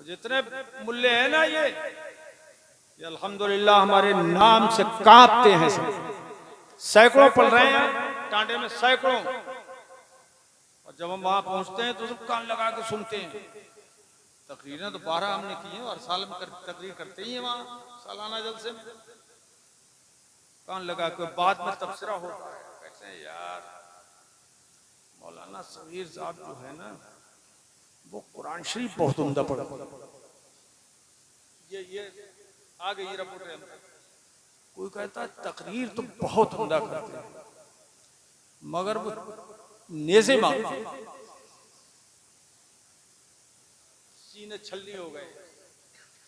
जितने मुल्ले हैं ना ये अल्हम्दुलिल्लाह हमारे नाम से कांपते हैं सब। सैकड़ों पढ़ रहे हैं टांडे में, सैकड़ों। और जब हम वहां पहुंचते हैं तो सब कान लगा के सुनते हैं। तकरीरें तो 12 हमने की हैं, हर साल में तकरीर करते ही हैं वहां सालाना जलसे में। कान लगा के बाद में तबसरा होता है। कहते हैं यार मौलाना सगीर साहब जो है ना वो कुरान शरीफ बहुत उम्दा पढ़ा। ये आ गई रिपोर्ट। कोई कहता है तकरीर तो बहुत उम्दा करते हैं मगर वो नेज़े मांगते हैं, सीने छलनी हो गए।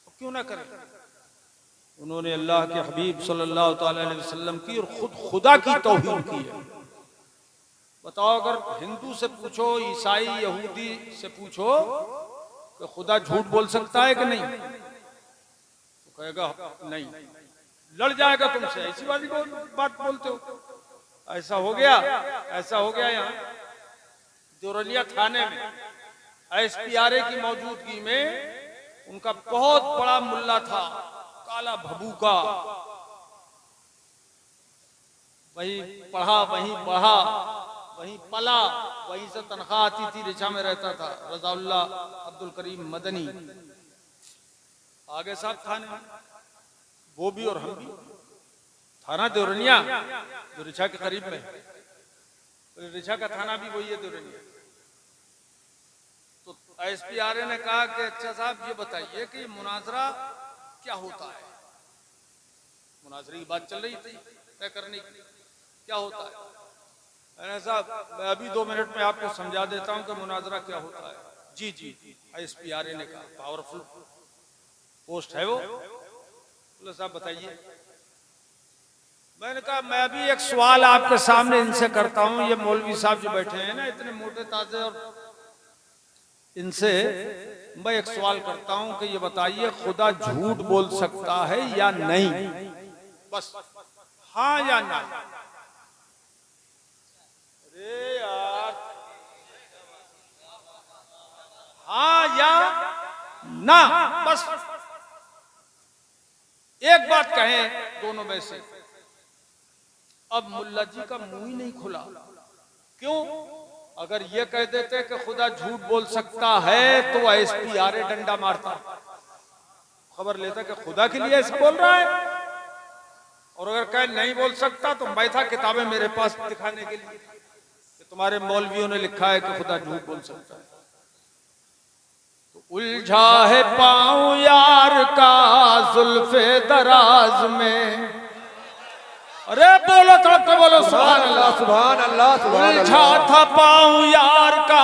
तो क्यों ना करें। उन्होंने अल्लाह के हबीब सल्लल्लाहु अलैहि वसल्लम की और खुद खुदा की तौहीन की है। बताओ अगर हिंदू से पूछो, ईसाई यहूदी से पूछो कि खुदा झूठ बोल सकता है कि नहीं, तो कहेगा नहीं, लड़ जाएगा तुमसे। ऐसी वाली बात बोलते हो। ऐसा हो गया यहाँ देवरिया थाने में एसपीआरए की मौजूदगी में उनका बहुत बड़ा मुल्ला था काला भबूका। वही पढ़ा, वहीं बढ़ा, वहीं पला, वहीं से तनख्वाह आती थी। रिचा में रहता था रजाउल्लाह अब्दुल करीम मदनी। आगे साहब थाने में, वो भी और हम भी। थाना देवरिया जो रिचा के करीब में, तो रिचा का थाना भी वही है देवरिया। तो एसपीआरए ने कहा कि अच्छा साहब ये बताइए कि मुनाजरा क्या होता है। मुनाजरे की बात चल रही थी तय करने की, क्या होता है। मैंने साहब मैं अभी 2 मिनट में आपको समझा देता हूं कि मुनाजरा क्या होता है। जी जी एसपीआरए ने कहा, पावरफुल पोस्ट है वो। बोले साहब बताइए। मैंने कहा मैं भी एक सवाल आपके सामने इनसे करता हूं। ये मौलवी साहब जो बैठे हैं ना इतने मोटे ताजे, और इनसे मैं एक सवाल करता हूं कि ये बताइए खुदा झूठ बोल सकता है या नहीं, बस हाँ या ना। अरे यार हाँ या ना, बस एक बात कहें दोनों में से। अब मुल्ला जी का मुंह ही नहीं खुला। क्यों? अगर ये कह देते कि खुदा झूठ बोल सकता है तो एसपीआरए डंडा मारता, खबर लेता कि खुदा के लिए ऐसा बोल रहा है। और अगर कहे नहीं बोल सकता तो मैं था किताबें मेरे पास दिखाने के लिए कि तुम्हारे मौलवियों ने लिखा है कि खुदा झूठ बोल सकता है। तो उलझा है पाऊं यार का जुल्फे दराज में। अरे बोलो तो बोलो सुभान अल्लाह सुभान अल्लाह सुभान अल्लाह। उलझा था पाऊं यार का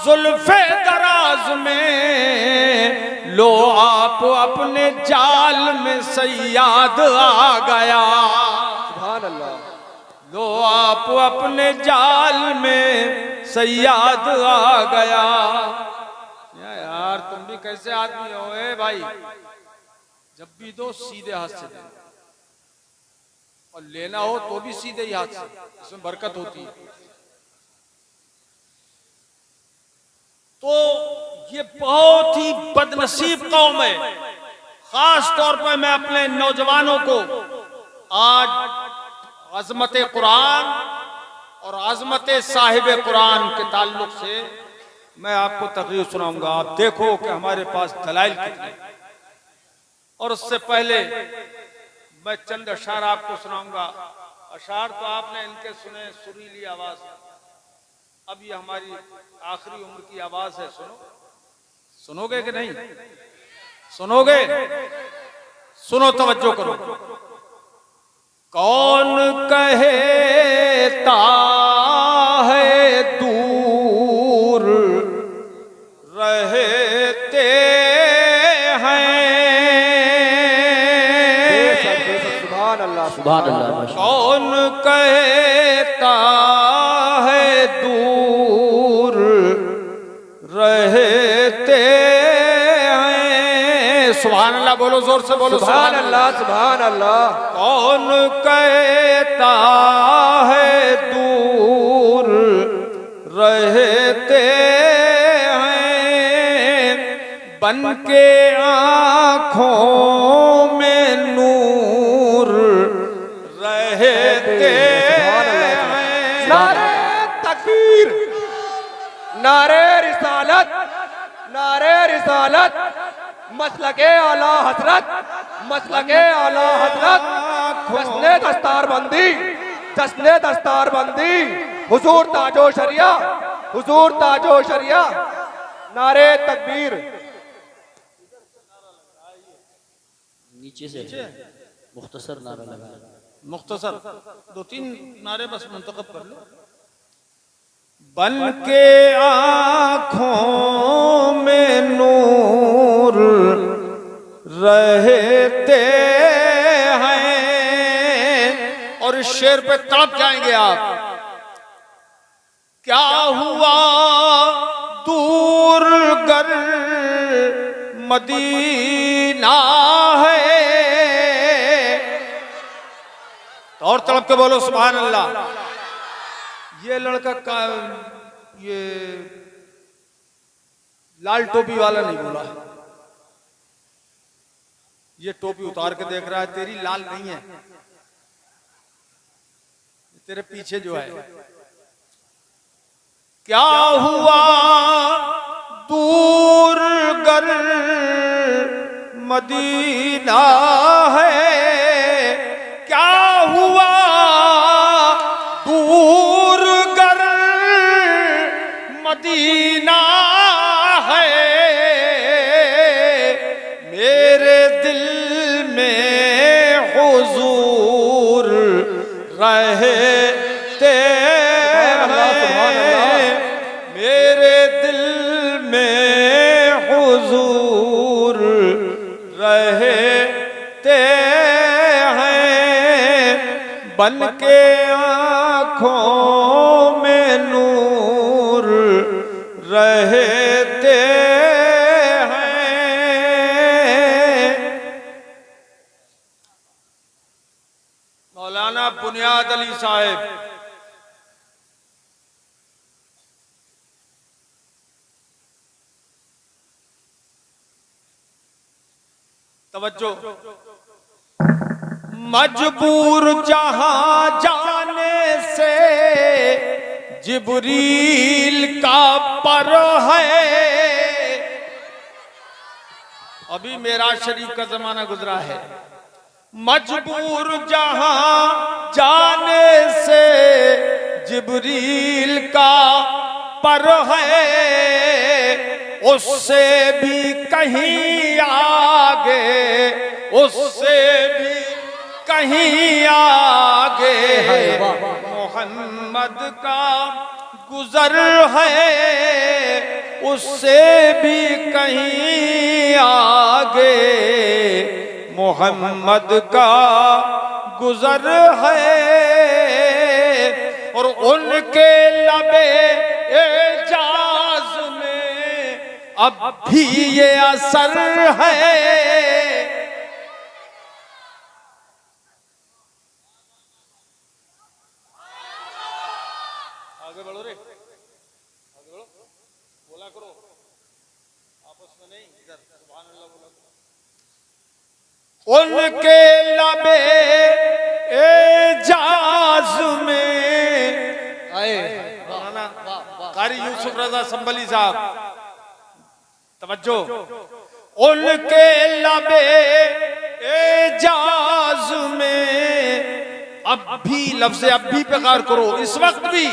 जुल्फे दराज में, लो आप अपने जाल में सैयाद आ गया। सुभान अल्लाह। लो आप अपने जाल में सैयाद आ गया। यार तुम भी कैसे आदमी हो भाई। जब भी दो सीधे हाथ से दो, और लेना हो तो भी सीधे ही हाथ से, इसमें बरकत होती है। तो ये बहुत ही बदनसीब कौम है। खास तौर पर मैं अपने नौजवानों को आज अजमत कुरान और अजमत साहिब कुरान के ताल्लुक से मैं आपको तकरीर सुनाऊंगा। आप देखो कि हमारे पास दलाइल कितने। और उससे पहले मैं चंद अशार आपको सुनाऊंगा। अशार तो आपने इनके सुने, सुरीली आवाज। अब ये हमारी आखिरी उम्र की आवाज है। सुनो, सुनोगे कि नहीं सुनोगे? सुनो, तवज्जो करो। कौन कहता है दूर रहते सुभान अल्लाह। कौन कहता है दूर रहते हैं। सुभान अल्लाह बोलो, जोर से बोलो सुभान अल्लाह सुभान अल्लाह। कौन कहता है दूर रहते हैं, बन के आँखों में नूर रहते हैं। नारे तकबीर, नारे रिसालत, नारे रिसालत, मसलके आला हजरत, मसलके आला हजरत, जश्ने दस्तारबंदी, जश्ने दस्तारबंदी, हुजूर ताजो शरिया, हुजूर ताजो शरिया, नारे तकबीर। नीचे से मुख्तसर नारा लगा, मुख्तसर 2-3 नारे बस मुंतखब कर लो। बन के आँखों में नूर रहते हैं। और इस शेर पे तड़प जाएंगे आप। क्या हुआ दूर गर मदीना है। और तड़प के बोलो सुभान अल्लाह। ये लड़का का ये लाल टोपी वाला नहीं बोला, ये टोपी उतार के देख रहा है, तेरी लाल नहीं है, तेरे पीछे जो है। क्या हुआ दूर गर मदीना है। क्या हुआ दूर गर मदीना है। मेरे दिल में हुजूर रहते हैं। मेरे दिल में हुजूर रहते हैं। बन के आँखों में नूर रहते हैं। मौलाना बुनियाद अली साहब तवज्जो। मजबूर जहां जाने से जिब्रील का पर है। अभी मेराज शरीफ का जमाना गुजरा है। मजबूर जहां जाने से जिब्रील का पर है। उससे भी कहीं आगे, उससे भी कहीं आगे है मोहम्मद का गुजर है। उससे भी कहीं आगे मोहम्मद का गुजर है। और उनके लबे एजाज में अब भी ये असर है। आगे बढ़ो रे, आगे बढ़ो, बोला करो आपस में नहीं, इधर सुभान अल्लाह बोला करो। उनके लबे एजाज में आए कारी यूसुफ रजा संभली साहब तवज्जो। उनके लबे एजाज में अब भी, लफ्ज़ अब भी पे गौर करो, इस वक्त भी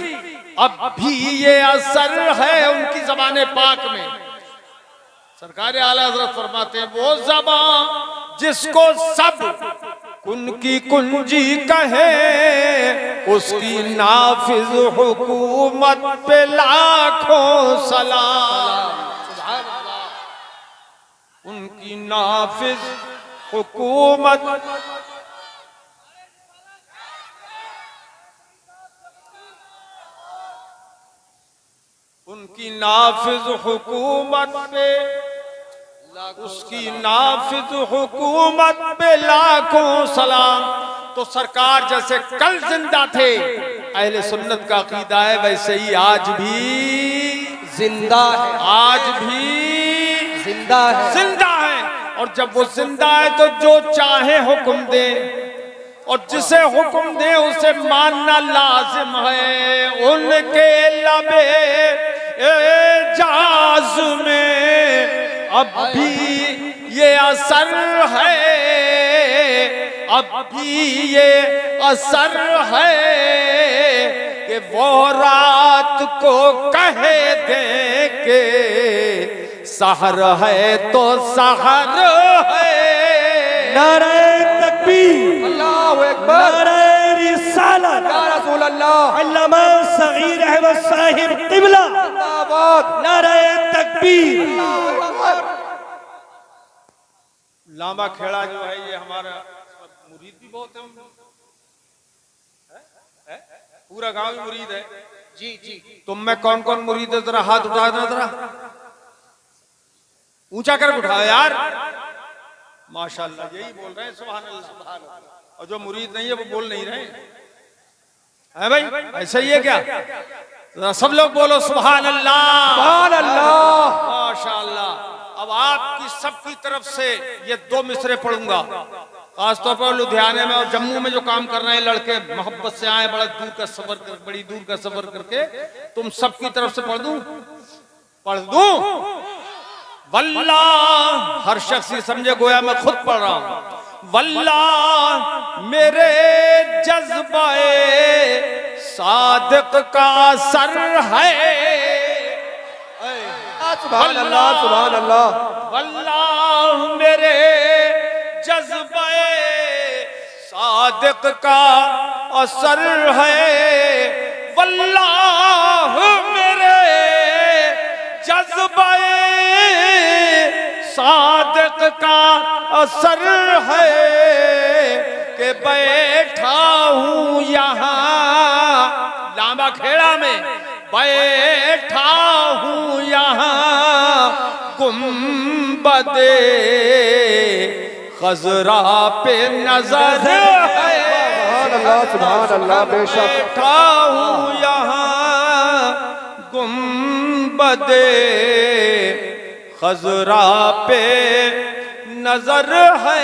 अब भी ये असर है उनकी ज़बान पाक में। सरकार आला हज़रत फरमाते हैं वो ज़बान जिसको सब उनकी कुंजी कहे, उसकी नाफिज हुकूमत पे लाखों सलाम। उनकी नाफिज हुकूमत, उनकी नाफिज हुकूमत पे, उसकी नाफिज हुकूमत पे लाखों सलाम। तो सरकार जैसे कल जिंदा थे, अहले सुन्नत का अकीदा है, वैसे ही आज भी जिंदा है, आज भी जिंदा है, जिंदा है। और जब वो जिंदा है तो जो चाहे हुक्म दे, और जिसे हुक्म दे उसे मानना लाजिम है। उनके लबे एजाज में अब भी ये असर है, अब भी ये असर है कि वो रात को कहे दे के सहर है तो सहर है। नारे तकबीर, अल्लाहु अकबर, नारे रिसालत, या रसूल अल्लाह, अल्लामा सगीर अहमद साहिब क़िबला, जिंदाबाद, नारे तकबीर। लांबा खेड़ा जो है ये हमारा मुरीद भी बहुत है, पूरा गांव ही मुरीद है। जी जी, तुम में कौन कौन मुरीद है? जरा हाथ उठा देना, जरा ऊंचा कर उठाओ यार। माशाल्लाह, यही बोल रहे हैं सुभान अल्लाह। और जो मुरीद नहीं है वो बोल नहीं रहे हैं भाई, ऐसा ही है क्या? जरा सब लोग बोलो सुभान अल्लाह, सुभान अल्लाह। माशाल्लाह। अब आपकी सबकी तरफ से ये 2 मिसरे पढ़ूंगा, खासतौर पर लुधियाने में और जम्मू में जो काम कर रहे हैं लड़के, मोहब्बत से आए, बड़ा दूर का सफर कर, बड़ी दूर का सफर करके, तुम सबकी तरफ से पढ़ दूं? वल्लाह, हर शख्स ये समझे गोया मैं खुद पढ़ रहा हूं। वल्लाह मेरे जज्बाए सादिक का असर है। सुभान अल्लाह, सुभान अल्लाह। वल्लाह मेरे जज्बाए सादिक का असर है। वल्लाह मेरे जज्बाए सादिक का असर है कि बैठा हूं यहां लांबा खेड़ा में, बैठा हूं यहां गुंबदे खजरा पे नजर है। सुभान अल्लाह, सुभान अल्लाह, बेशक। बैठा हूं यहां गुंबदे खजरा पे नजर है।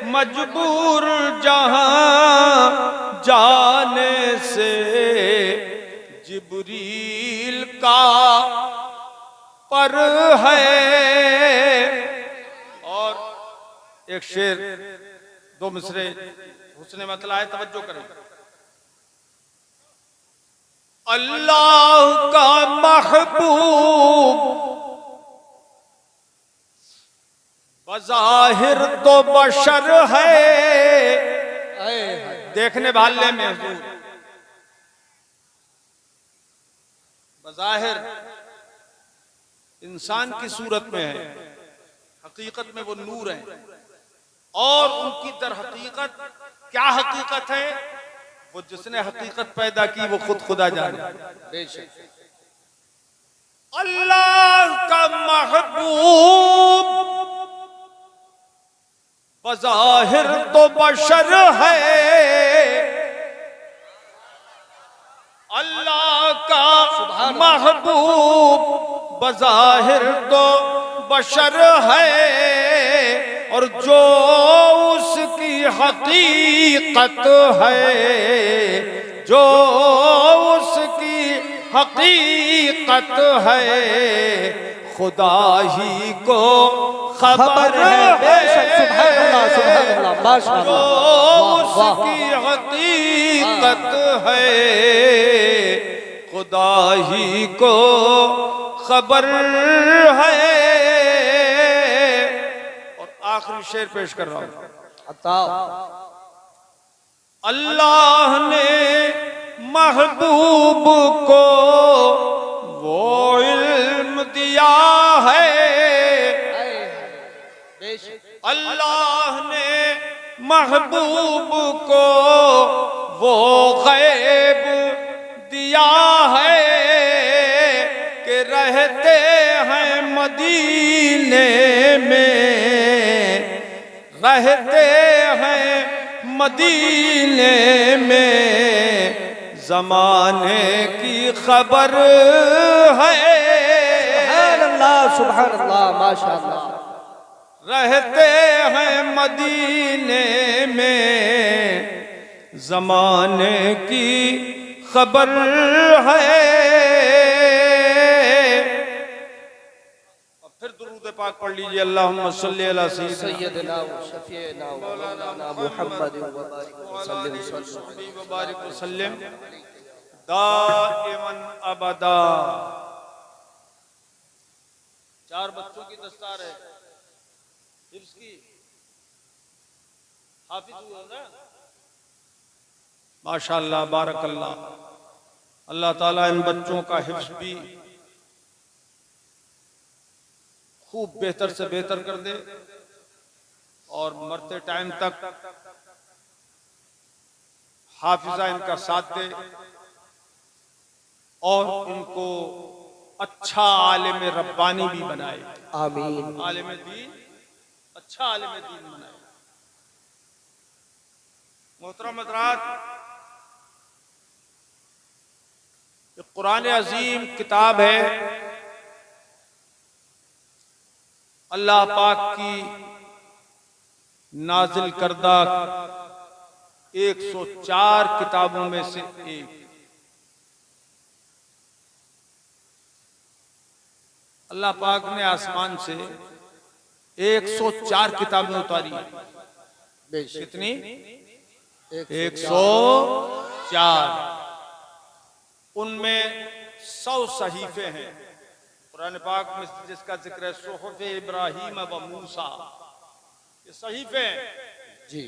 मजबूर जहां जाने से जिब्रील का पर है। और एक शेर, 2 मिसरे हुस्ने मतला है, तवज्जो करें। अल्लाह का महबूब बज़ाहिर तो बशर है, देखने वाले में हुजूर। बज़ाहिर इंसान की सूरत में है, हकीकत में वो नूर है। और उनकी दर हकीकत क्या हकीकत है? वो जिसने हकीकत पैदा की वो खुद खुदा जाने। बेशक अल्लाह का महबूब बज़ाहिर तो बशर है, अल्लाह का महबूब बज़ाहिर तो बशर है। और जो उसकी हकीकत है, जो उसकी हकीकत है, खुदा ही को खबर है। सुभान अल्लाह, सुभान अल्लाह, माशाअल्लाह। जो उसकी हकीकत है, खुदा ही को खबर है। आखिरी शेर पेश कर रहा हूं। अल्लाह ने महबूब को वो इल्म दिया है, अल्लाह ने महबूब को वो गैब दिया है कि रहते हैं मदीने में, रहते हैं मदीने में, जमाने की खबर है। सुभान अल्लाह, सुभान अल्लाह माशाअल्लाह। रहते हैं मदीने में, जमाने की खबर है। अब फिर दुरूद पाक पढ़ लीजिए, अल्लाहुम्मा सल्ली अला सय्यदना व शफीअना व मौलाना मुहम्मद व बारिक वसल्लम दाइमन अबदा। 4 बच्चों की दस्तार है हिफ्ज़ की, हाफिज हुए हो ना माशाअल्लाह बारकल्लाह। अल्लाह ताला इन बच्चों का हिफ्ज़ भी खूब बेहतर से बेहतर कर दे और मरते टाइम तक हाफिजा इनका साथ दे और इनको अच्छा आलिम रब्बानी भी बनाए। आमीन। आलिम दीन, अच्छा आलिम दीन बनाए। मोहतरम हज़रात, ये कुरान अजीम किताब है, अल्लाह पाक की नाजिल करदा 104 किताबों में से एक। अल्लाह पाक ने आसमान से 104 किताबें उतारी है। कितनी? 104। उनमें 100 सहीफे हैं। कुरान पाक में जिसका जिक्र है सुहफ़ इब्राहीम व मूसा, ये सहीफे हैं जी।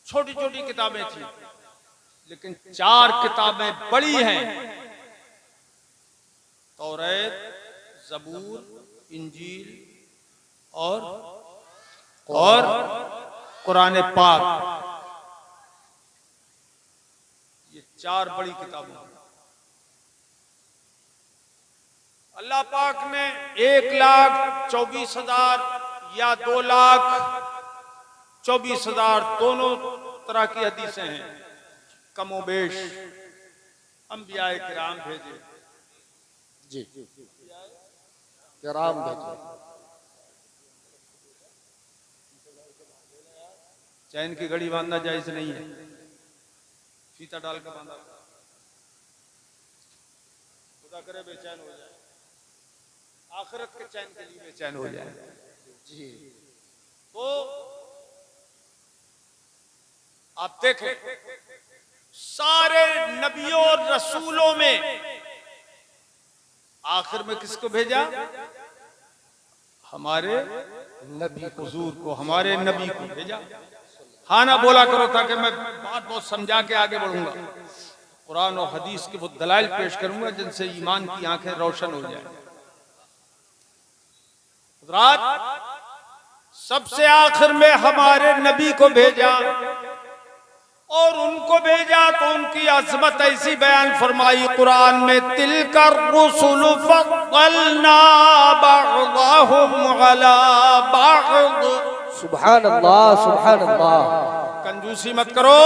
छोटी छोटी किताबें थी, लेकिन 4 किताबें बड़ी हैं, तौरात, ज़बूर, इंजील और कुरान पाक। ये 4 बड़ी किताबें। अल्लाह पाक ने 1,24,000 या 2,24,000 दोनों तरह की हदीसें हैं, कमोबेश अंबिया किराम भेजे। जी किराम भेजे। चैन की घड़ी बांधना जायज नहीं है, फीता डाल कर बांधा, खुदा करे बेचैन हो जाए, आखिरत के चैन के लिए बेचैन हो जाए। जी। तो आप देखें, सारे नबियों और रसूलों में आखिर में किसको भेजा? हमारे नबी हुजूर को, हमारे नबी को भेजा। हाँ ना बोला करो ताकि मैं बात बहुत समझा के आगे बढ़ूंगा। कुरान और हदीस के वो दलाइल पेश करूंगा जिनसे ईमान की आंखें रोशन हो जाए। रात सबसे आखिर में हमारे नबी को भेजा और उनको भेजा तो उनकी अज़मत ऐसी बयान फरमाई कुरान में, तिलकर रुसुल फद्दलना बअदहुम अला बअद। सुभान अल्लाह सुभान अल्लाह। कंजूसी मत करो,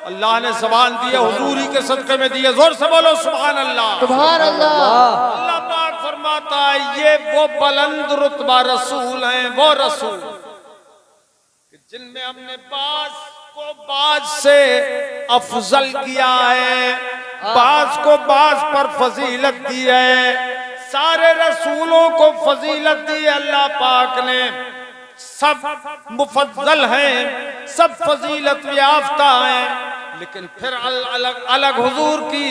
अल्लाह ने ज़बान दी है, हुजूर ही के सदक़े में दी है। जोर से बोलो सुभान अल्लाह। सुभान अल्लाह। अल्लाह पाक फरमाता है ये वो बुलंद रुतबा रसूल हैं, वो रसूल जिनमें हमने बाज को बाज से अफजल किया है, बाज को बाज पर फजीलत दी है। सारे रसूलों को फजीलत दी है अल्लाह पाक ने, सब मुफज्जल हैं, सब फजीलत याफ्ता हैं, लेकिन फिर अलग अलग हुजूर की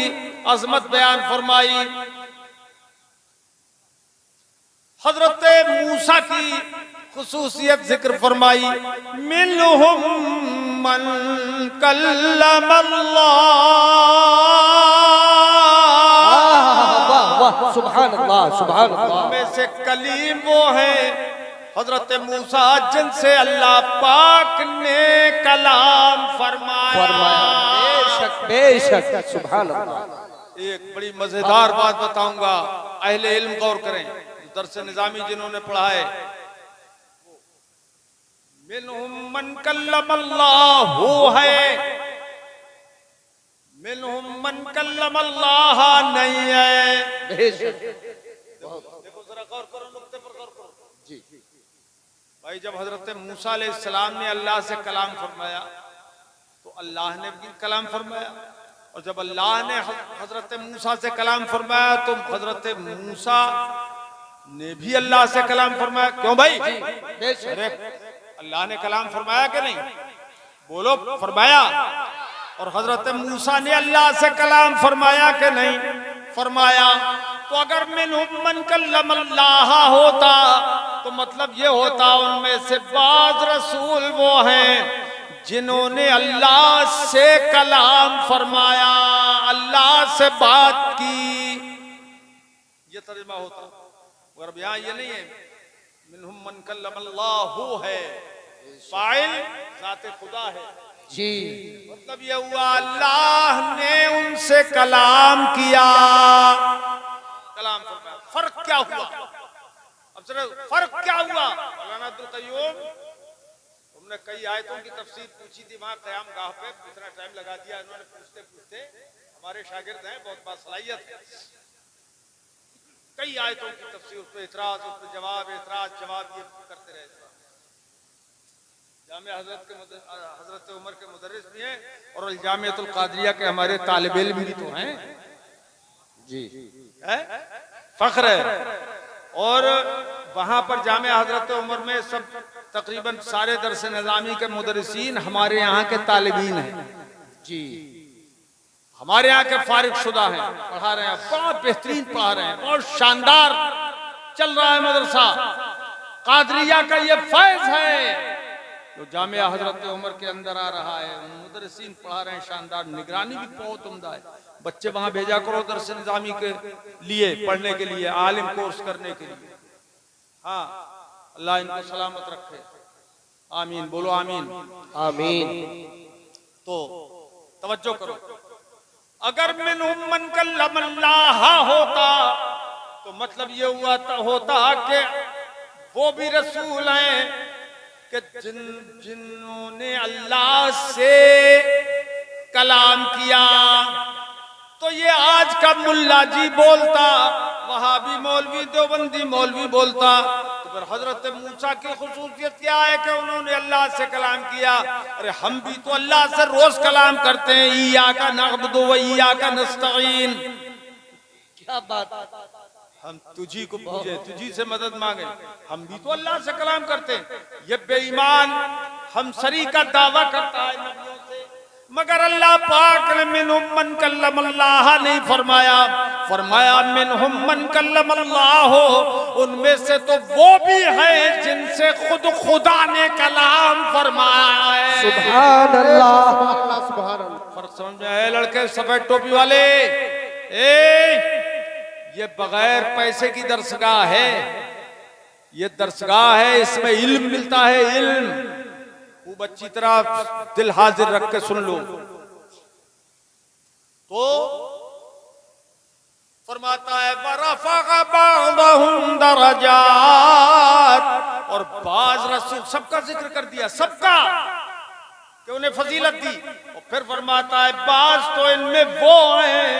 अजमत बयान फरमाई। हजरत मूसा की खुसूसियत जिक्र फरमाई, मिनहुम मन कल्लमल्लाह। सुभान अल्लाह सुभान अल्लाह। में से कलीम वो है हजरत मूसा जिनसे अल्लाह पाक ने कलाम फरमाया। बेशक बेशक सुभान अल्लाह। एक बड़ी मजेदार बात बताऊंगा, अहले इल्म गौर करें, दरस निजामी जिन्होंने पढ़ा है। मिनहुम मन कल्लमल्लाह है, मिनहुम मन कल्लमल्लाह नहीं है। बेशक। देखो जरा भाई जब हजरत मूसा अलैहिस्सलाम ने अल्लाह से कलाम फरमाया तो अल्लाह ने भी कलाम फरमाया, और जब अल्लाह ने हजरत मूसा से कलाम फरमाया तो हजरत मूसा ने भी अल्लाह से कलाम फरमाया। क्यों भाई? अरे अल्लाह ने कलाम फरमाया कि नहीं? बोलो, फरमाया। और हजरत मूसा ने अल्लाह से कलाम फरमाया कि नहीं? फरमाया। तो अगर मिनहुम मन कल्लमल्लाह होता तो मतलब ये होता उनमें से बाज रसूल वो हैं जिन्होंने अल्लाह से कलाम फरमाया, अल्लाह से बात की, ये तर्जुमा होता। मगर यहाँ ये नहीं है, मिनहुम मन कल्लमल्लाहु है, फाइल जाते खुदा है जी। मतलब ये हुआ अल्लाह ने उनसे कलाम किया, कलाम फरमाया। फर्क क्या हुआ? अब जरा फर्क क्या हुआ? मौलाना अब्दुल क़य्यूम, तुमने कई आयतों की तफसीर पूछी थी वहां क़याम गाह पे, इतना टाइम लगा दिया इन्होंने पूछते पूछते। हमारे शागिर्द हैं, बहुत बासलाहियत है। कई आयतों की तफसीर, उस पर इतराज, उस पर जवाब, इतराज जवाब, ये करते रहे। जामिया हजरत उमर के मुदर्रिस भी हैं और जामियतुल कादरिया के हमारे तालिब इल्म भी तो हैं जी, है? फख्र है। और वहां पर जामिया हजरत उमर में सब तकरीबन सारे दरस निज़ामी के मुदर्रिसीन हमारे यहाँ के तालिबीन हैं जी। हमारे यहाँ के फारिग शुदा हैं, पढ़ा रहे हैं, बहुत बेहतरीन पढ़ा रहे हैं, बहुत शानदार चल रहा है मदरसा। कादरिया का ये फैज है जो जामिया हजरत उमर के अंदर आ रहा है। मुदर्रिसीन पढ़ा रहे हैं शानदार, निगरानी भी बहुत उम्दा है। बच्चे वहां भेजा करो दरस निज़ामी के लिए, पढ़ने के लिए, आलिम कोर्स करने के लिए। हाँ, अल्लाह इनको सलामत रखे, आमीन। बोलो आमीन, आमीन। तो तवज्जो करो, अगर मिनहुम मन कल्लमल्लाह होता तो मतलब ये हुआ होता कि वो भी रसूल हैं कि जिन्होंने अल्लाह से कलाम किया। तो ये आज का मुल्ला जी बोलता, वहाबी मौलवी, देवबंदी मौलवी बोलता, तो फिर हजरत मूसा की खुसूसियत क्या है कि उन्होंने अल्लाह से कलाम किया? अरे हम भी तो अल्लाह से रोज कलाम करते हैं, इय्याका नअबुदु व इय्याका नस्तईन। क्या बात, हम तुझी को पूजे, तुझी से मदद मांगे, हम भी तो अल्लाह से कलाम करते हैं। ये बेईमान हम सरी का दावा करता है नबियों से, मगर अल्लाह पाक ने मिनहुम मन कल्लमल्लाह नहीं फरमाया, फरमाया मिनहुम मन कल्लमल्लाह, उनमें से तो वो भी है जिनसे खुद खुदा ने कलाम फरमाया है। सुभान अल्लाह, सुभान अल्लाह। फर्क समझ में आया लड़के सफेद टोपी वाले? ये बगैर पैसे की दरसगाह है, ये दरसगाह है, इसमें इल्म मिलता है, इल्म। खूब अच्छी तरह दिल हाजिर रख के सुन लो। तो फरमाता है वरफ़अ बअदहुम दरजात, और बाज रसूल, सबका जिक्र कर दिया, सबका कि उन्हें फजीलत दी। और फिर फरमाता है बाज तो इनमें वो हैं,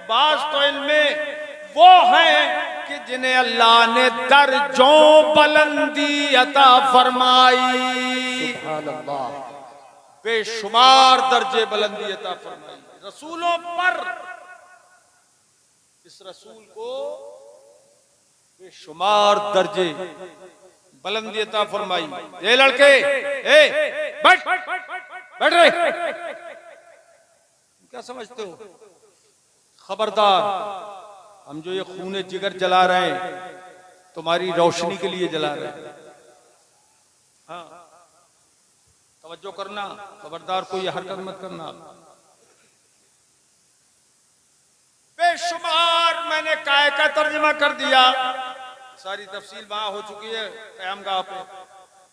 बाज तो इनमें वो हैं कि जिन्हें अल्लाह ने दर्जों बुलंदी अता फरमाई। सुभान अल्लाह। बेशुमार दर्जे बुलंदी अता फरमाई रसूलों पर। इस रसूल को बेशुमार दर्जे बुलंदी अता फरमाई। ये लड़के, बैठ बैठ रहे, क्या समझते हो? खबरदार, हम जो ये खूने जिगर जला रहे हैं तुम्हारी रोशनी के लिए जला रहे हैं। हाँ, तवज्जो करना, खबरदार कोई हरकत मत करना। बेशुमार मैंने काय का तर्जुमा कर दिया, सारी तफसील वहां हो चुकी है क़याम गाह पे।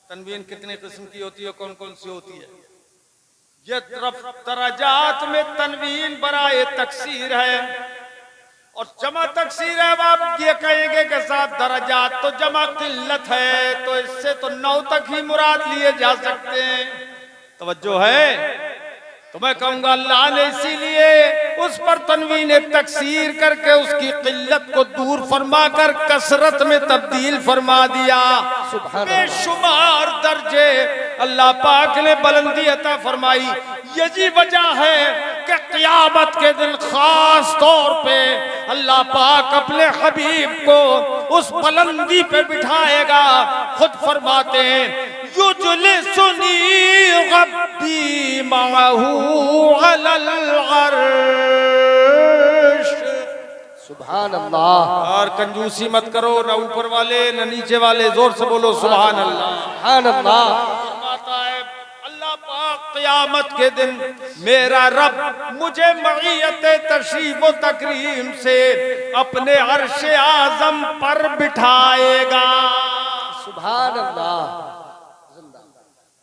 तनवीन कितने किस्म की होती है, कौन कौन सी होती है? ये दरजात में तनवीन बराए तकसीर है और जमा तकसीर है। आप ये कहेंगे कि साहब दरजात तो जमा किल्लत है, तो इससे तो 9 तक ही मुराद लिए जा सकते हैं। तवज्जो है? तो मैं कहूंगा अल्लाह ने इसीलिए उस पर तनवीन तकसीर करके उसकी किल्लत को दूर फरमा कर कसरत में तब्दील फरमा दिया। बेशुमार दर्जे अल्लाह पाक ने बुलंदी अता फरमाई। यही वजह है कि क़यामत के दिन खास तौर पे अल्लाह पाक अपने हबीब को उस बुलंदी पे बिठाएगा। खुद फरमाते हैं युजलिसुनी रब्बी मअहू अलल अर्श। सुभान अल्लाह। और कंजूसी मत करो, ना ऊपर वाले ना नीचे वाले, जोर से बोलो सुभान अल्लाह। सुभान अल्लाह। फरमाता है अल्लाह पाक क़यामत के दिन मेरा रब मुझे मईयत तशरीफ व तकरीम से अपने अर्श आज़म पर बिठाएगा। सुभान अल्लाह।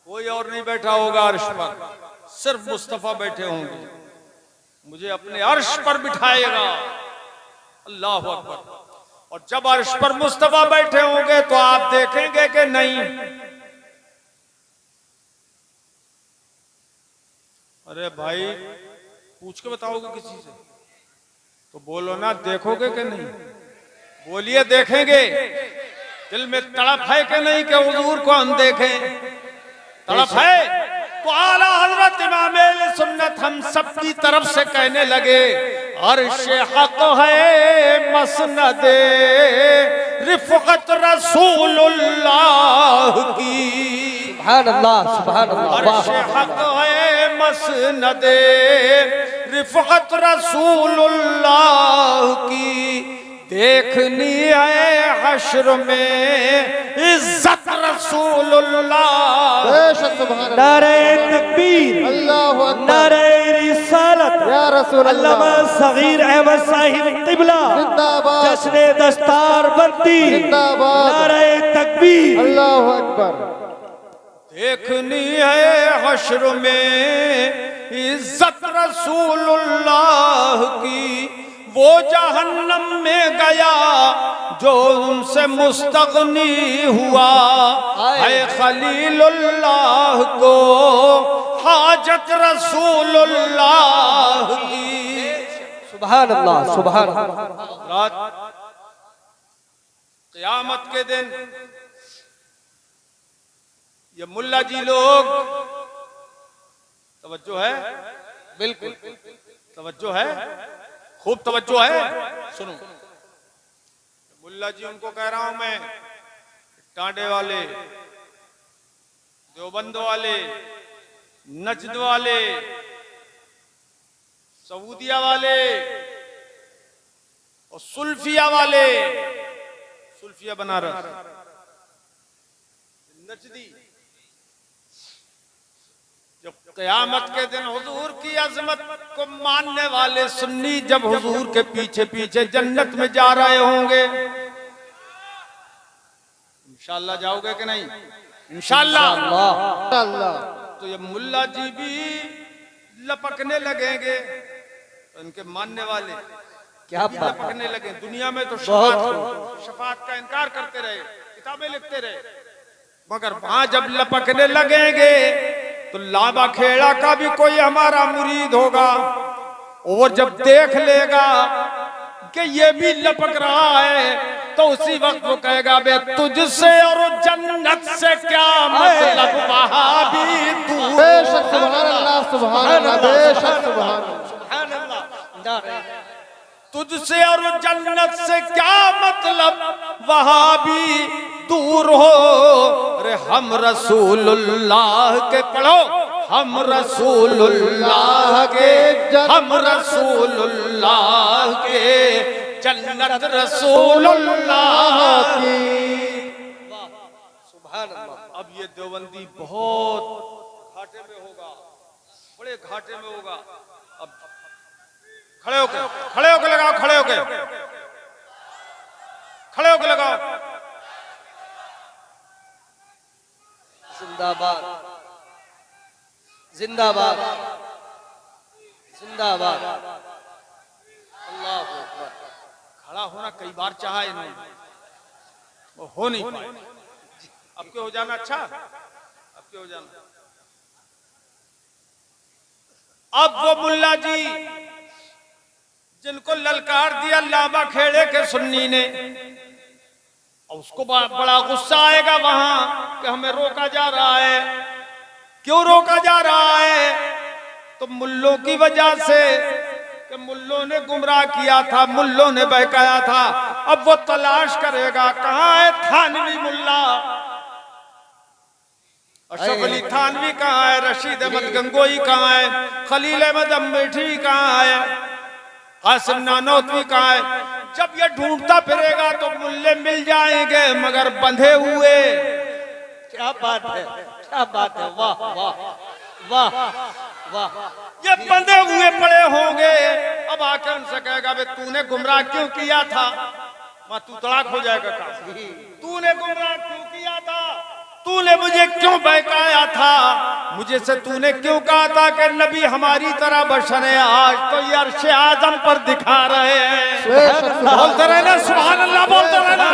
कोई और नहीं बैठा होगा अर्श पर, सिर्फ मुस्तफा बैठे होंगे। मुझे अपने अर्श पर बिठाएगा। अल्लाह अकबर। और जब अर्श पर मुस्तफा बैठे होंगे तो आप देखेंगे कि नहीं, अरे भाई पूछ के बताओगे किसी से तो बोलो ना, देखोगे कि नहीं? बोलिए देखेंगे। दिल में तड़प है कि नहीं कि हुजूर को हम देखें? तड़प है तो आला हजरत इमाम अहले सुन्नत हम सब की तरफ से कहने लगे अर्श हक है मसनदे रिफ़क़त रसूलुल्लाह की। सुभान अल्लाह। सुभान अल्लाह। अर्श हक है मसनदे रिफ़क़त रसूलुल्लाह की। देखनी है हश्र में इज्जत रसूलुल्लाह। बेशक सुभान अल्लाह। नारे तकबीर, अल्लाहु अकबर। नारे रिसालत, या रसूल अल्लाह। अल्लामा सगीर अहमद साहिब क़िबला जिंदाबाद। जश्न दस्तार बंदी, जिंदाबाद। नारे तकबीर। अल्लाहु अकबर। देखनी है हश्र में इज्जत रसूलुल्लाह की। वो जहन्नम में गया जो उनसे मुस्तगनी हुआ है खलीलुल्लाह को हाजत रसूलुल्लाह की। सुभान अल्लाह। सुभान अल्लाह। रात क़यामत के दिन ये मुल्ला जी लोग, तवज्जो है? बिल्कुल तवज्जो है, खूब तवज्जो है। सुनो मुल्ला जी उनको कह रहा हूं मैं, टांडे वाले, देवबंद वाले, नजद वाले, सऊदिया वाले और सुल्फिया वाले, सुल्फिया बनारस, नजदी, जब क़यामत के दिन हुजूर की अजमत को मानने वाले सुन्नी जब हुजूर के पीछे पीछे जन्नत में जा रहे होंगे, इंशाअल्लाह जाओगे कि नहीं? इंशाअल्लाह। तो ये मुल्ला जी भी लपकने लगेंगे, तो इनके मानने वाले क्या भी बात। लपकने लगे। दुनिया में तो शफाअत का इनकार करते रहे, किताबें लिखते रहे, मगर वहां जब लपकने लगेंगे तो लाबा खेड़ा का भी कोई हमारा मुरीद होगा और जब देख लेगा कि ये भी लपक रहा है तो उसी वक्त वो कहेगा बे तुझसे और जन्नत से क्या मतलब, वहां भी तू। बेशक सुभान अल्लाह। सुभान अल्लाह। बेशक सुभान अल्लाह। सुभान अल्लाह। तुझसे और जन्नत से क्या मतलब, वहां भी दूर हो। अरे हम रसूलुल्लाह के, पढ़ो, हम रसूलुल्लाह के, हम रसूलुल्लाह के, जन्नत रसूलुल्लाह की। सुभान अल्लाह। अब ये देवबंदी बहुत घाटे में होगा, बड़े घाटे में होगा। अब खड़े होके लगाओ, खड़े होके लगाओ। जिंदाबाद, जिंदाबाद, जिंदाबाद। अल्लाह हू अकबर। खड़ा होना कई बार चाहा इन्होंने, वो हो नहीं पाए। अब के हो जाना, अच्छा अब के हो जाना। अब वो मुल्ला जी जिनको ललकार दिया लामा खेड़े के सुन्नी ने, और उसको बड़ा गुस्सा आएगा वहां कि हमें रोका जा रहा है। क्यों रोका जा रहा है? तो मुल्लों की वजह से, कि मुल्लों ने गुमराह किया था, मुल्लों ने बहकाया था। अब वो तलाश करेगा कहां है थानवी मुल्ला, अशरफ अली थानवी कहां है, रशीद अहमद गंगोई कहां है, खलील अहमद अम्बेठी कहां है, कासिम नानोतवी कहां है। जब ये ढूंढता फिरेगा तो मुल्ले मिल जाएंगे, मगर बंधे हुए। क्या बात है, क्या बात है, वाह वाह वाह वाह। ये बंधे हुए पड़े होंगे। अब आके उनसे कहेगा बे तूने गुमराह क्यों किया था? मां तू तड़ाक हो जाएगा का, तूने गुमराह क्यों किया था? तूने मुझे क्यों बहकाया था? मुझे से तूने क्यों कहा था कि नबी हमारी तरह बशर है? आज तो ये अर्श आजम पर दिखा रहे हैं। बोलते रहे ना सुभान अल्लाह, बोलते रहे ना।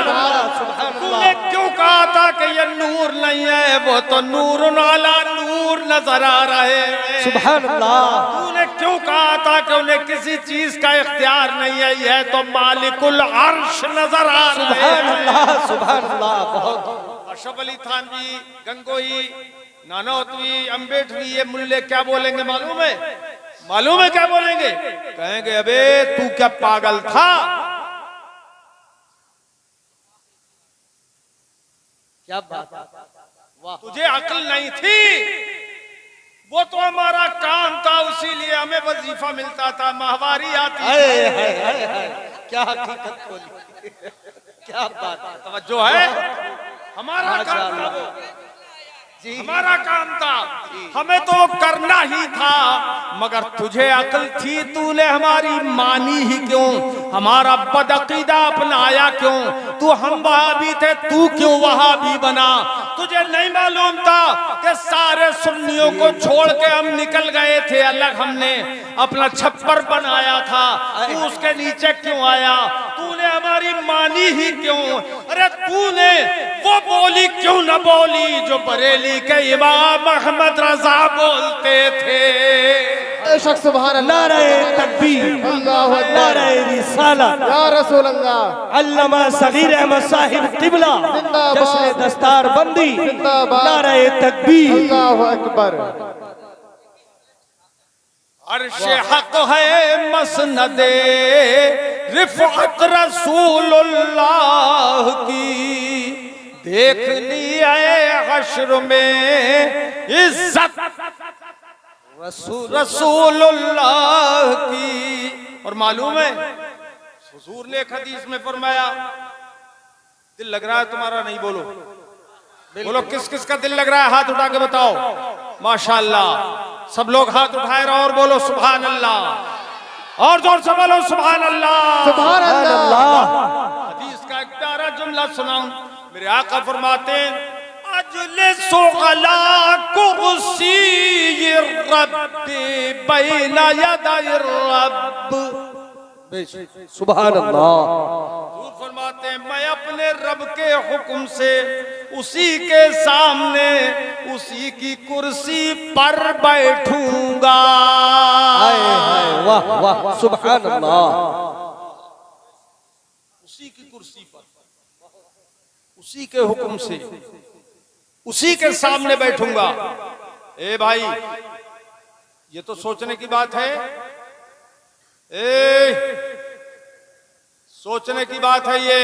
तूने क्यों कहा था कि ये नूर नहीं है? वो तो नूर नाला नूर नजर आ रहे हैं। सुभान अल्लाह। तूने क्यों कहा था कि उन्हें किसी चीज का इख्तियार नहीं है? यह तो मालिकुल अर्श नजर आ रहे हैं। सुभान अल्लाह, सुभान अल्लाह। बहुत अशरफ अली थानवी, गंगोई, नानोतवी, अम्बेडकरी, ये मुल्ले क्या बोलेंगे मालूम है? मालूम है क्या बोलेंगे? कहेंगे अबे तू क्या पागल था? क्या बात, वाह। तुझे अक्ल नहीं थी? वो तो हमारा काम था, उसीलिए हमें वजीफा मिलता था, माहवारी आती थी। क्या हकीकत बोली, क्या बात, तवज्जो है। हमारा काम था वो, हमारा काम था, हमें तो वो करना ही था। मगर तुझे अक्ल थी, तूने हमारी मानी ही क्यों? हमारा बदअकीदा अपनाया क्यों? तू हम वहाबी थे, तू क्यों वहाबी बना? तुझे नहीं मालूम था कि सारे सुन्नियों को छोड़ के हम निकल गए थे अलग, हमने अपना छप्पर बनाया था। तू उसके नीचे क्यों आया? तूने हमारी मानी ही क्यों? अरे तूने वो बोली क्यों न बोली जो बरेली के इमाम अहमद रजा बोलते थे? बेशक सुभान अल्लाह। नारे तकबीर, अल्लाहु अकबर, नारे रिसालत, या रसूल अल्लाह। अल्लामा सगीर अहमद साहिब किबला, जश्न दस्तार बंदी, नारे तकबीर। अल्लाहु अकबर। अर्श हक है मसनदे रिफअत रसूलुल्लाह की, देख लिया हश्र में इज्जत रसूलुल्लाह की। और मालूम है हुजूर ने एक हदीस में फरमाया, दिल लग रहा है तुम्हारा? नहीं बोलो, बोलो किस किस का दिल लग रहा है? हाथ उठा के बताओ। माशाअल्लाह, सब लोग हाथ उठाए रहो और बोलो सुभान अल्लाह, और जोर से बोलो सुभान अल्लाह, सुभान अल्लाह। हदीस का एक प्यारा जुमला सुनाऊं। मेरे आका फरमाते हैं अजलिसु अला कुर्सी रब्बी बैना यदै रब्ब। सुभान अल्लाह। हुजूर फरमाते हैं मैं अपने रब के हुक्म से उसी के सामने उसी की कुर्सी पर बैठूंगा। वाह वाह, सुभान अल्लाह। उसी की कुर्सी पर, उसी के हुक्म से, उसी के सामने बैठूंगा। ए भाई, ये तो सोचने की बात है। सोचने की बात है ये।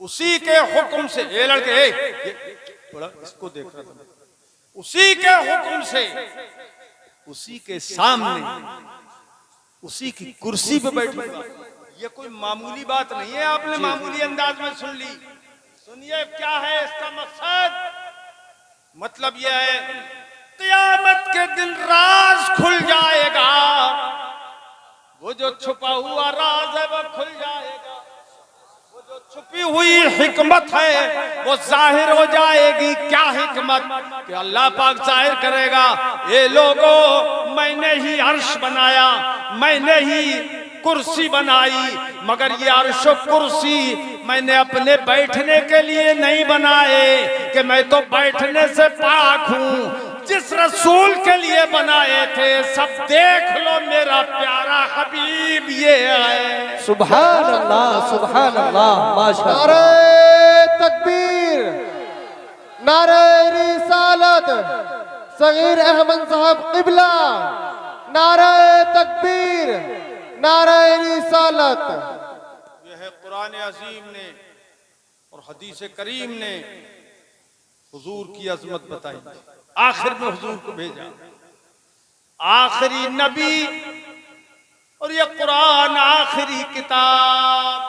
उसी के हुक्म से, ये लड़के थोड़ा इसको देख रहा था, उसी के हुक्म से उसी के सामने उसी की कुर्सी पे बैठूंगा। ये कोई मामूली बात नहीं है, आपने मामूली अंदाज में सुन ली। सुनिए क्या है इसका मकसद। मतलब यह है क़यामत के दिन राज खुल जाएगा, वो जो छुपा हुआ राज है वो खुल जाएगा, वो जो छुपी हुई हिकमत है वो जाहिर हो जाएगी। क्या हिकमत? कि अल्लाह पाक जाहिर करेगा, ये लोगों मैंने ही अर्श बनाया, मैंने ही कुर्सी बनाई, मगर ये अर्श कुर्सी मैंने अपने बैठने के लिए नहीं बनाए कि मैं तो बैठने से पाक हूं। जिस रसूल के लिए बनाए थे, सब देख लो मेरा प्यारा हबीब ये आए। सुभान अल्लाह माशाअल्लाह। नारे तकबीर, नारे रिसालत, सगीर अहमद साहब किबला, नारे तकबीर, नारे रिसालत। यह है कुरान अजीम ने और हदीस करीम ने हुजूर की अजमत बताई। आखिर में हुजूर को भेजा, आखिरी नबी, और ये कुरान आखिरी किताब।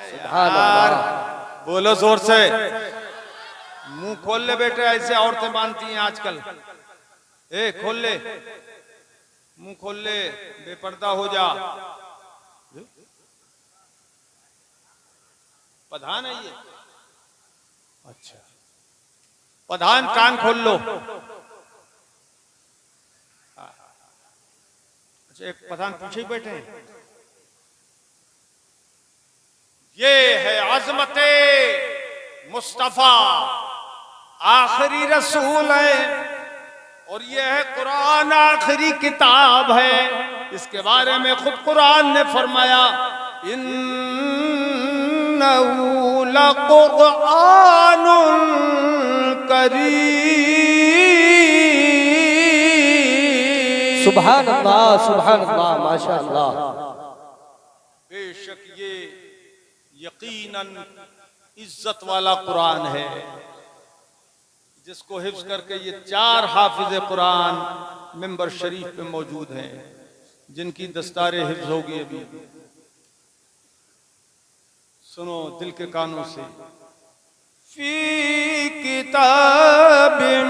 सुभान अल्लाह। बोलो जोर से, मुंह खोल ले बेटे, ऐसे औरतें बांधती हैं आजकल। ए खोल ले, मुंह खोल ले, बेपर्दा हो जा। प्रधान है ये? अच्छा, प्रधान कान खोल लो। अच्छा, एक प्रधान पीछे ही बैठे हैं। ये है अजमते मुस्तफा, आखिरी रसूल है, और ये है कुरान आखिरी किताब है। इसके बारे में खुद कुरान ने फरमाया, इन्नहु लकुरआनुन करीम। सुभान अल्लाह माशाअल्लाह। बेशक ये यकीनन इज्जत वाला कुरान है, जिसको हिफ्ज करके ये 4 हाफिज कुरान मिंबर शरीफ पे मौजूद हैं, जिनकी दस्तारे हिफ्ज होगी अभी। सुनो दिल के कानों से, फी किताबिन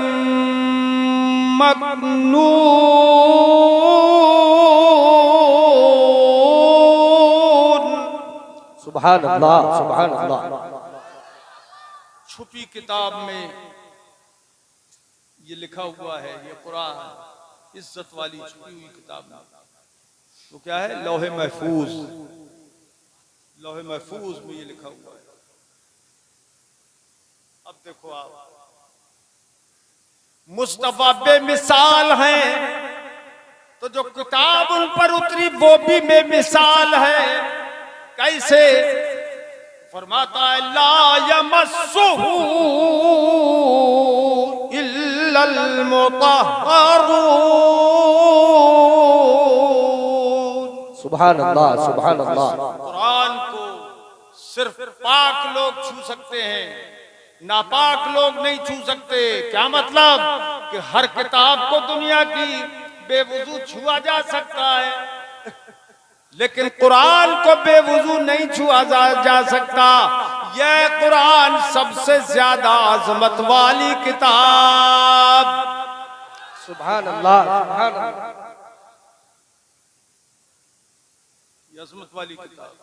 मकनून। सुभान अल्लाह। छुपी किताब में ये लिखा हुआ है, ये कुरान इज्जत वाली छुपी हुई किताब में। तो क्या है? लौहे महफूज, लौहे महफूज में ये लिखा हुआ है। अब देखो आप, मुस्तफा बेमिसाल हैं, तो जो किताब उन पर उतरी वो भी बेमिसाल है। कैसे? फरमाता है, ला यमस्सुहु इल्लल मुतहहरून। सुभान अल्लाह। कुरान को सिर्फ पाक लोग छू सकते हैं, नापाक लोग नहीं छू सकते। क्या मतलब? कि हर किताब को दुनिया की बेवुजू छुआ जा सकता है, लेकिन कुरान को बेवुजू नहीं छुआ जा सकता। यह कुरान सबसे ज्यादा अजमत वाली किताब। सुभान अल्लाह। ये अजमत वाली किताब।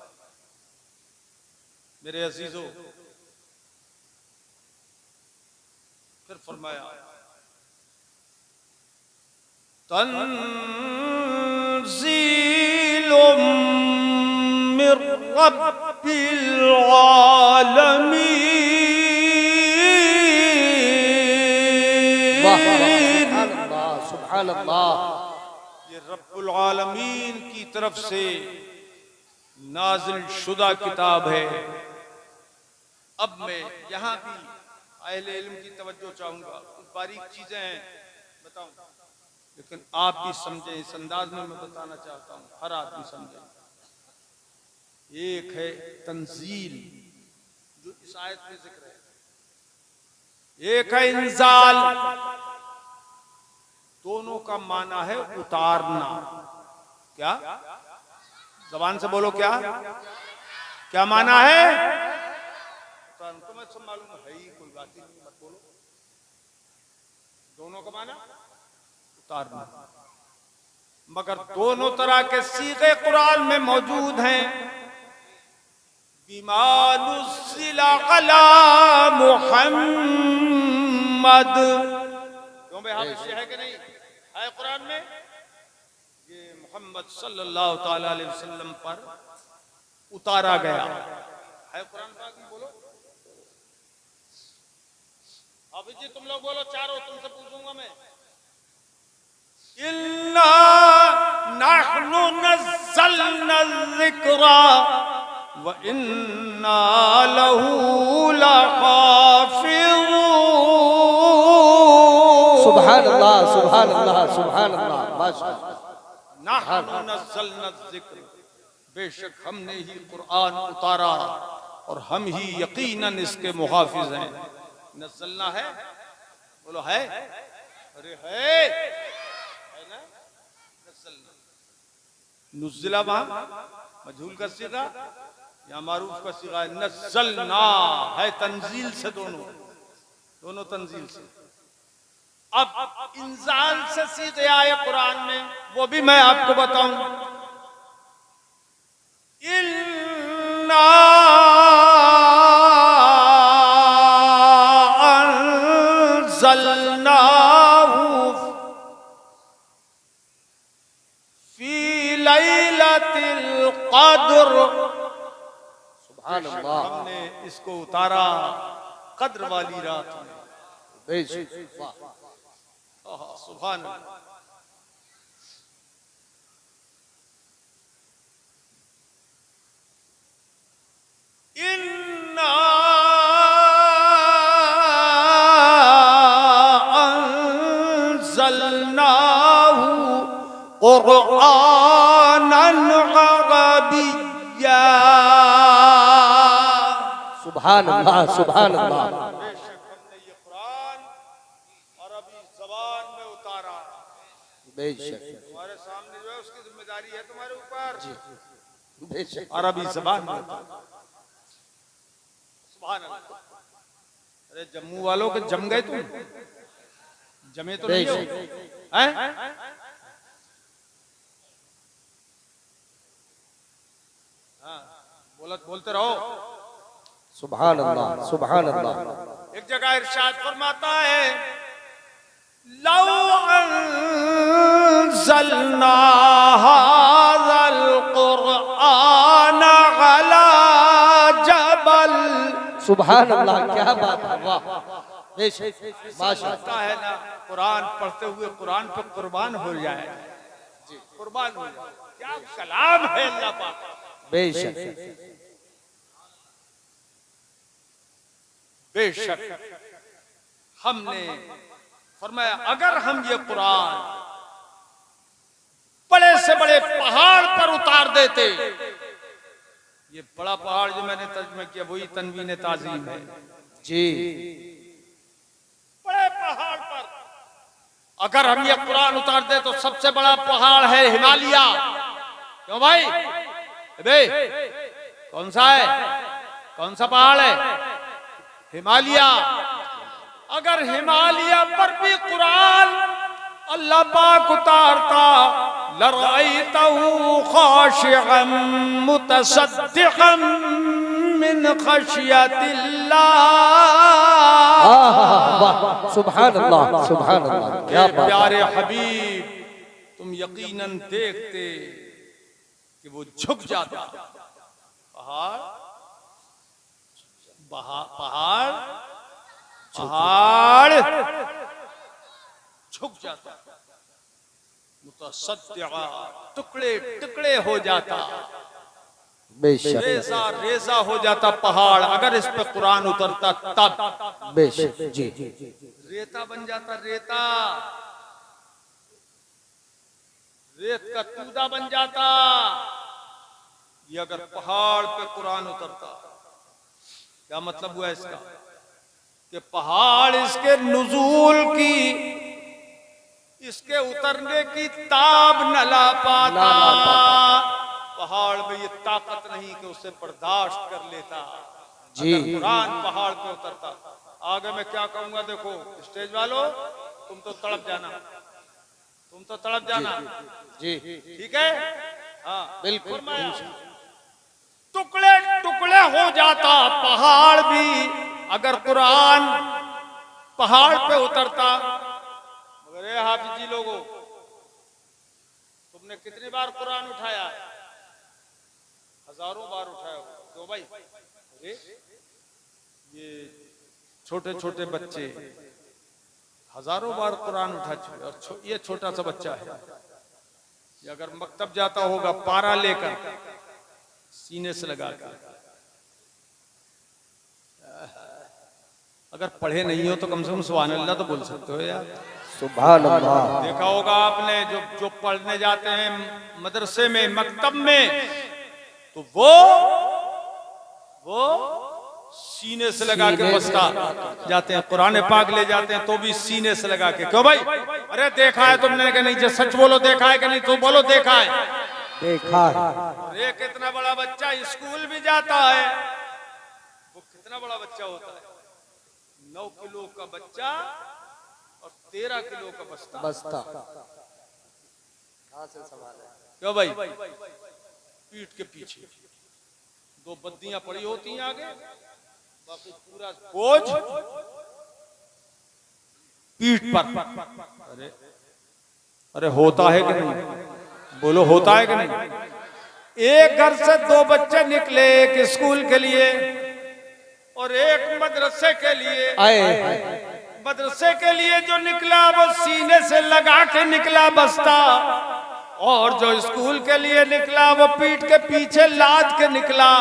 मेरे अजीजों, फिर फरमाया, तंज़ीलुम मिर रब्बिल आलमीन। सुभान अल्लाह। ये रब्बुल आलमीन की तरफ से नाजिल शुदा किताब है। अब मैं यहाँ भी अहले इल्म की तवज्जो चाहूंगा। कुछ बारीक चीजें हैं, बताऊं, लेकिन आप भी समझें। इस अंदाज में मैं बताना चाहता हूँ, हर आदमी समझे। एक है तंजील, जो इस आयत में जिक्र है। एक है इंजाल। दोनों का माना है उतारना। क्या? जबान से बोलो, क्या क्या माना है? तो मैं सब मालूम है ही, कोई बात ही नहीं, मत बोलो। दोनों का माना उतारना, मगर दोनों तरह के सीगे कुरान में मौजूद हैं। बिमानुज़्ज़िला अला मुहम्मद। क्यों भाई, हाफिज़ है कि नहीं है कुरान में? ये मोहम्मद सल्लल्लाहु ताला अलैहि वसल्लम पर उतारा गया है कुरान पाक में। बोलो, आप हाफिज जी तुम लोग बोलो चारों, तुमसे पूछूंगा मैं। इन्ना नहनु नज़्ज़लना ज़िक्रा व इन्ना लहू लहाफ़िज़ून। सुभान अल्लाह, सुभान अल्लाह, सुभान अल्लाह, माशाअल्लाह। नहनु नज़्ज़लना ज़िक्र, बेशक हमने ही कुरान उतारा और हम ही यकीनन इसके मुहाफिज हैं। नज़्ज़लना है, बोलो है, अरे है ना। नज़्ज़लना, नुज़्ज़िला वहां मजहूल का सीगा या मारूफ का सीगा है। नज़्ज़लना है तंजील से, दोनों तंजील से। अब इंजाल से सीधे आए कुरान में, वो भी मैं आपको बताऊं। इन्ना अंज़लनाहु फी लैलतिल क़द्र। सुभान अल्लाह, हमने इसको उतारा कद्र वाली रात में। बेशक, वाह। सुभान अल्लाह। इन्ना अंज़लनाहु क़ुरआनन अरबिय्या। सुभान अल्लाह, सुभान अल्लाह। बेशक हमने ये कुरान अरबी ज़बान में उतारा। बेशक, तुम्हारे सामने जो है उसकी जिम्मेदारी है तुम्हारे ऊपर। बेशक, अरबी ज़बान में उतारा। सुभान अल्लाह। अरे जम्मू वालों के जम गए तुम, जमे तो नहीं हो हैं? हाँ, बोलते रहो। सुभान अल्लाह, सुभान अल्लाह। एक जगह इरशाद फरमाता है, लौ अंज़लना हाज़ल क़ुरआन अला जबल। सुभान अल्लाह, क्या बात है, वाह। बेशक, माशाअल्लाह। लगता है ना कुरान पढ़ते हुए कुरान पे कुर्बान हो जाए, कुर्बान हो जाए। क्या कलाम है अल्लाह पाक। बेशक, बेशक हमने फरमाया अगर हम ये कुरान बड़े से बड़े पहाड़ पर उतार देते, ये बड़ा पहाड़ जो मैंने तर्जुमा किया वही तनवीन ताज़ीम है जी। बड़े पहाड़ पर अगर हम ये कुरान उतार दे तो सबसे बड़ा पहाड़ है हिमालय। क्यों भाई? बे कौन सा है? कौन सा पहाड़ है? हिमालय। अगर हिमालय पर भी कुरान अल्लाह पाक उतारता, लरअयतहु खाशिअन मुतसद्दिक़न मिन खशियतिल्लाह। सुभान अल्लाह, सुभान अल्लाह, क्या बात। प्यारे हबीब तुम यकीनन देखते कि वो झुक जाता, पहाड़ पहाड़ पहाड़ झुक जाता, मुतसद्दिक़ा टुकड़े टुकड़े हो जाता, बेशक, रेजा रेजा हो जाता पहाड़ अगर इस पे कुरान उतरता तब। बेशक, जी। रेता बन जाता, रेता, रेत का तूदा बन जाता ये अगर पहाड़ पे कुरान उतरता। क्या मतलब हुआ इसका? कि पहाड़ इसके नुज़ूल की, इसके उतरने की ताब न ला पाता। पहाड़ में ये ताकत नहीं कि उसे बर्दाश्त कर लेता। जी। अगर कुरान पहाड़ पे उतरता। आगे मैं क्या कहूंगा देखो, स्टेज वालों तुम तो तड़प जाना, तुम तो तड़प जाना। जी, ठीक है? हाँ बिल्कुल। टुकड़े टुकड़े हो जाता पहाड़ भी अगर कुरान पहाड़ पे उतरता। मगर ये हाफिज जी लोगों, तुमने कितनी बार कुरान उठाया? हजारों बार उठाया। क्यों भाई? अरे ये छोटे छोटे बच्चे हजारों बार कुरान उठा चुके और ये छोटा सा बच्चा है, ये अगर मकतब जाता होगा पारा लेकर सीने से लगा कर, अगर पढ़े नहीं हो तो कम से कम सुभान अल्लाह तो बोल सकते हो यार। सुभान अल्लाह। देखा होगा आपने जो पढ़ने जाते हैं मदरसे में मकतब में, तो वो सीने से लगा के बस्ता जाते हैं, कुरान पाक ले जाते हैं तो भी सीने से लगा के। क्यों भाई? अरे देखा है तुमने कि नहीं? जो सच बोलो, देखा है कि नहीं? तो बोलो देखा है। देखा है। अरे कितना बड़ा बच्चा स्कूल भी जाता है, वो कितना बड़ा बच्चा होता है, 9 किलो का बच्चा और 13 किलो का बस्ता। कहाँ से संभाले? क्यों भाई? पीठ के पीछे 2 बद्दियां पड़ी होती हैं आगे, बाकी पूरा बोझ पीठ पर। अरे होता है कि नहीं? बोलो होता है कि नहीं? एक घर से 2 बच्चे निकले, एक स्कूल के लिए और एक मदरसे के लिए। मदरसे के लिए जो निकला वो सीने से लगा के निकला बस्ता, और जो स्कूल के लिए निकला वो पीठ के पीछे लाद के निकला।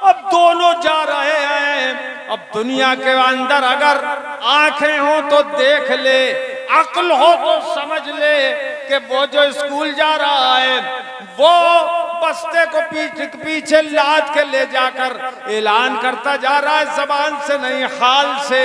अब दोनों जा रहे हैं। अब दुनिया के अंदर अगर आंखें हो तो देख ले, अक्ल हो तो समझ ले कि वो जो स्कूल जा रहा है वो बस्ते को पीछे लाद के ले जाकर ऐलान करता जा रहा है, जबान से नहीं हाल से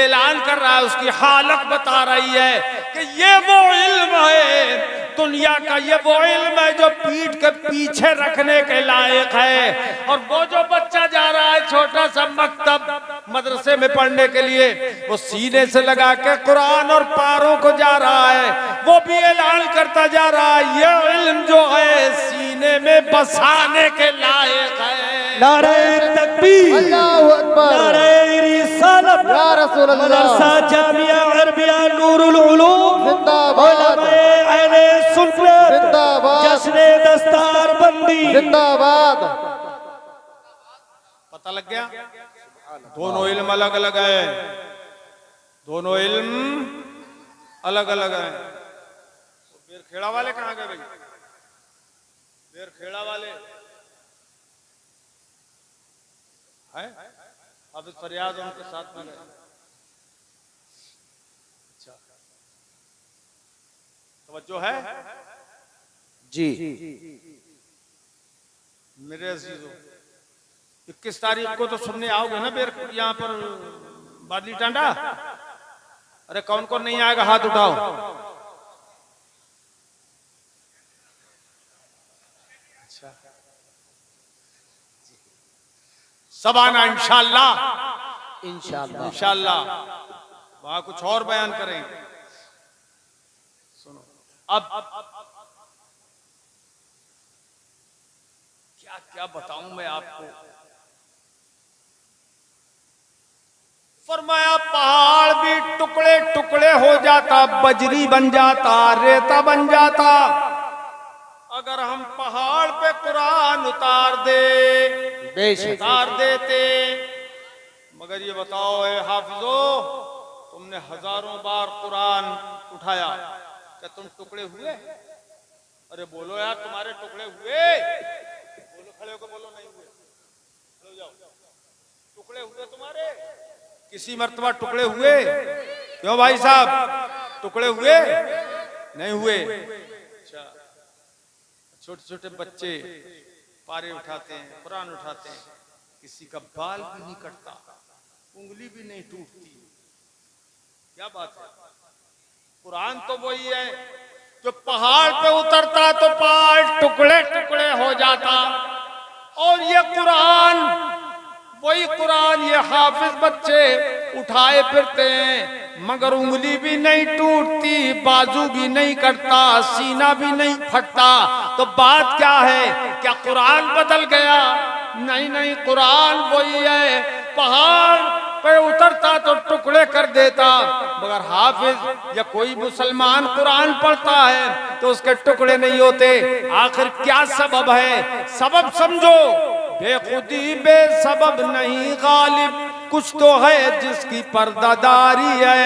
ऐलान कर रहा है। उसकी हालत बता रही है कि ये वो इल्म है दुनिया का, ये वो इल्म है जो पीठ के पीछे रखने के लायक है। और वो जो बच्चा जा रहा है छोटा सा मकतब मदरसे में पढ़ने के लिए, वो सीने से लगा के कुरान और पारों को जा रहा है, वो भी ऐलान करता जा रहा है ये इल्म जो है सीने में बसाने के लायक है। नारे तकबीर, अल्लाहु अकबर, नारे रिसालत, या रसूल अल्लाह, मदरसा जामिया अरबिया नूरुल उलूम जिंदाबाद, उलमाए अहले सुन्नत जिंदाबाद, जश्ने दस्तार बंदी जिंदाबाद। पता लग गया? दोनों इल्म अलग अलग है, दोनों इल्म अलग अलग है। बेरखेड़ा वाले कहाँ गए भाई? बेरखेड़ा वाले है, हाफिज फरियाद उनके साथ में गए। अच्छा, तवज्जो है जी। मेरे अजीजों, 21 तारीख को तो सुनने आओगे ना बेर यहाँ पर बादली टांडा? अरे कौन कौन नहीं आएगा हाथ उठाओ। अच्छा, सब आना इंशाअल्लाह। इंशाअल्लाह। इंशाअल्लाह वहां कुछ और बयान करेंगे। सुनो, अब क्या क्या बताऊं मैं आपको। फरमाया पहाड़ भी टुकड़े टुकड़े हो जाता, बजरी बन जाता, रेता बन जाता, अगर हम पहाड़ पे कुरान उतार देते। मगर ये बताओ ए हाफिजो, तुमने हजारों बार कुरान उठाया, क्या तुम टुकड़े हुए? अरे बोलो यार, तुम्हारे टुकड़े हुए? बोलो, खड़े होकर बोलो नहीं हुए। खड़े हो जाओ। टुकड़े हुए तुम्हारे? किसी मर्तबा टुकड़े हुए? क्यों भाई साहब, टुकड़े हुए? नहीं हुए। अच्छा, छोटे छोटे बच्चे पारे उठाते हैं, कुरान उठाते हैं, किसी का बाल भी नहीं कटता, उंगली भी नहीं टूटती। क्या बात है? कुरान तो वही है जो पहाड़ पे उतरता तो पहाड़ टुकड़े टुकड़े हो जाता, और ये कुरान, वही कुरान ये हाफिज बच्चे उठाए फिरते हैं, मगर उंगली भी नहीं टूटती, बाजू भी नहीं कटता, सीना भी नहीं फटता। तो बात क्या है? क्या कुरान बदल गया? नहीं नहीं, कुरान वही है। पहाड़ पे उतरता तो टुकड़े कर देता, मगर हाफिज या कोई मुसलमान कुरान पढ़ता है तो उसके टुकड़े नहीं होते। आखिर क्या सबब है? सबब समझो, बेखुदी बेसबब नहीं गालिब, कुछ तो है जिसकी पर्दादारी है।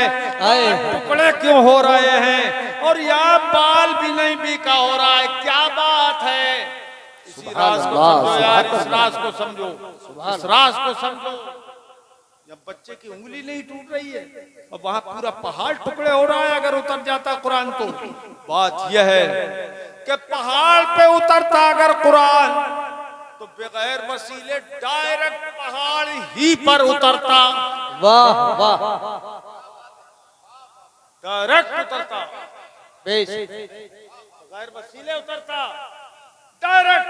टुकड़े क्यों हो रहे हैं और यहाँ बाल भी नहीं बीका हो रहा है, क्या बात है? इसी राज को समझो यार, इस राज को समझो, इस राज को समझो। जब बच्चे की उंगली नहीं टूट रही है और वहां पूरा पहाड़ टुकड़े हो रहा है अगर उतर जाता कुरान तो। बात यह है कि पहाड़ पे उतरता अगर कुरान तो बगैर वसीले डायरेक्ट पहाड़ ही पर उतरता। वाह वाह, डायरेक्ट उतरता, बेश बगैर वसीले उतरता, डायरेक्ट।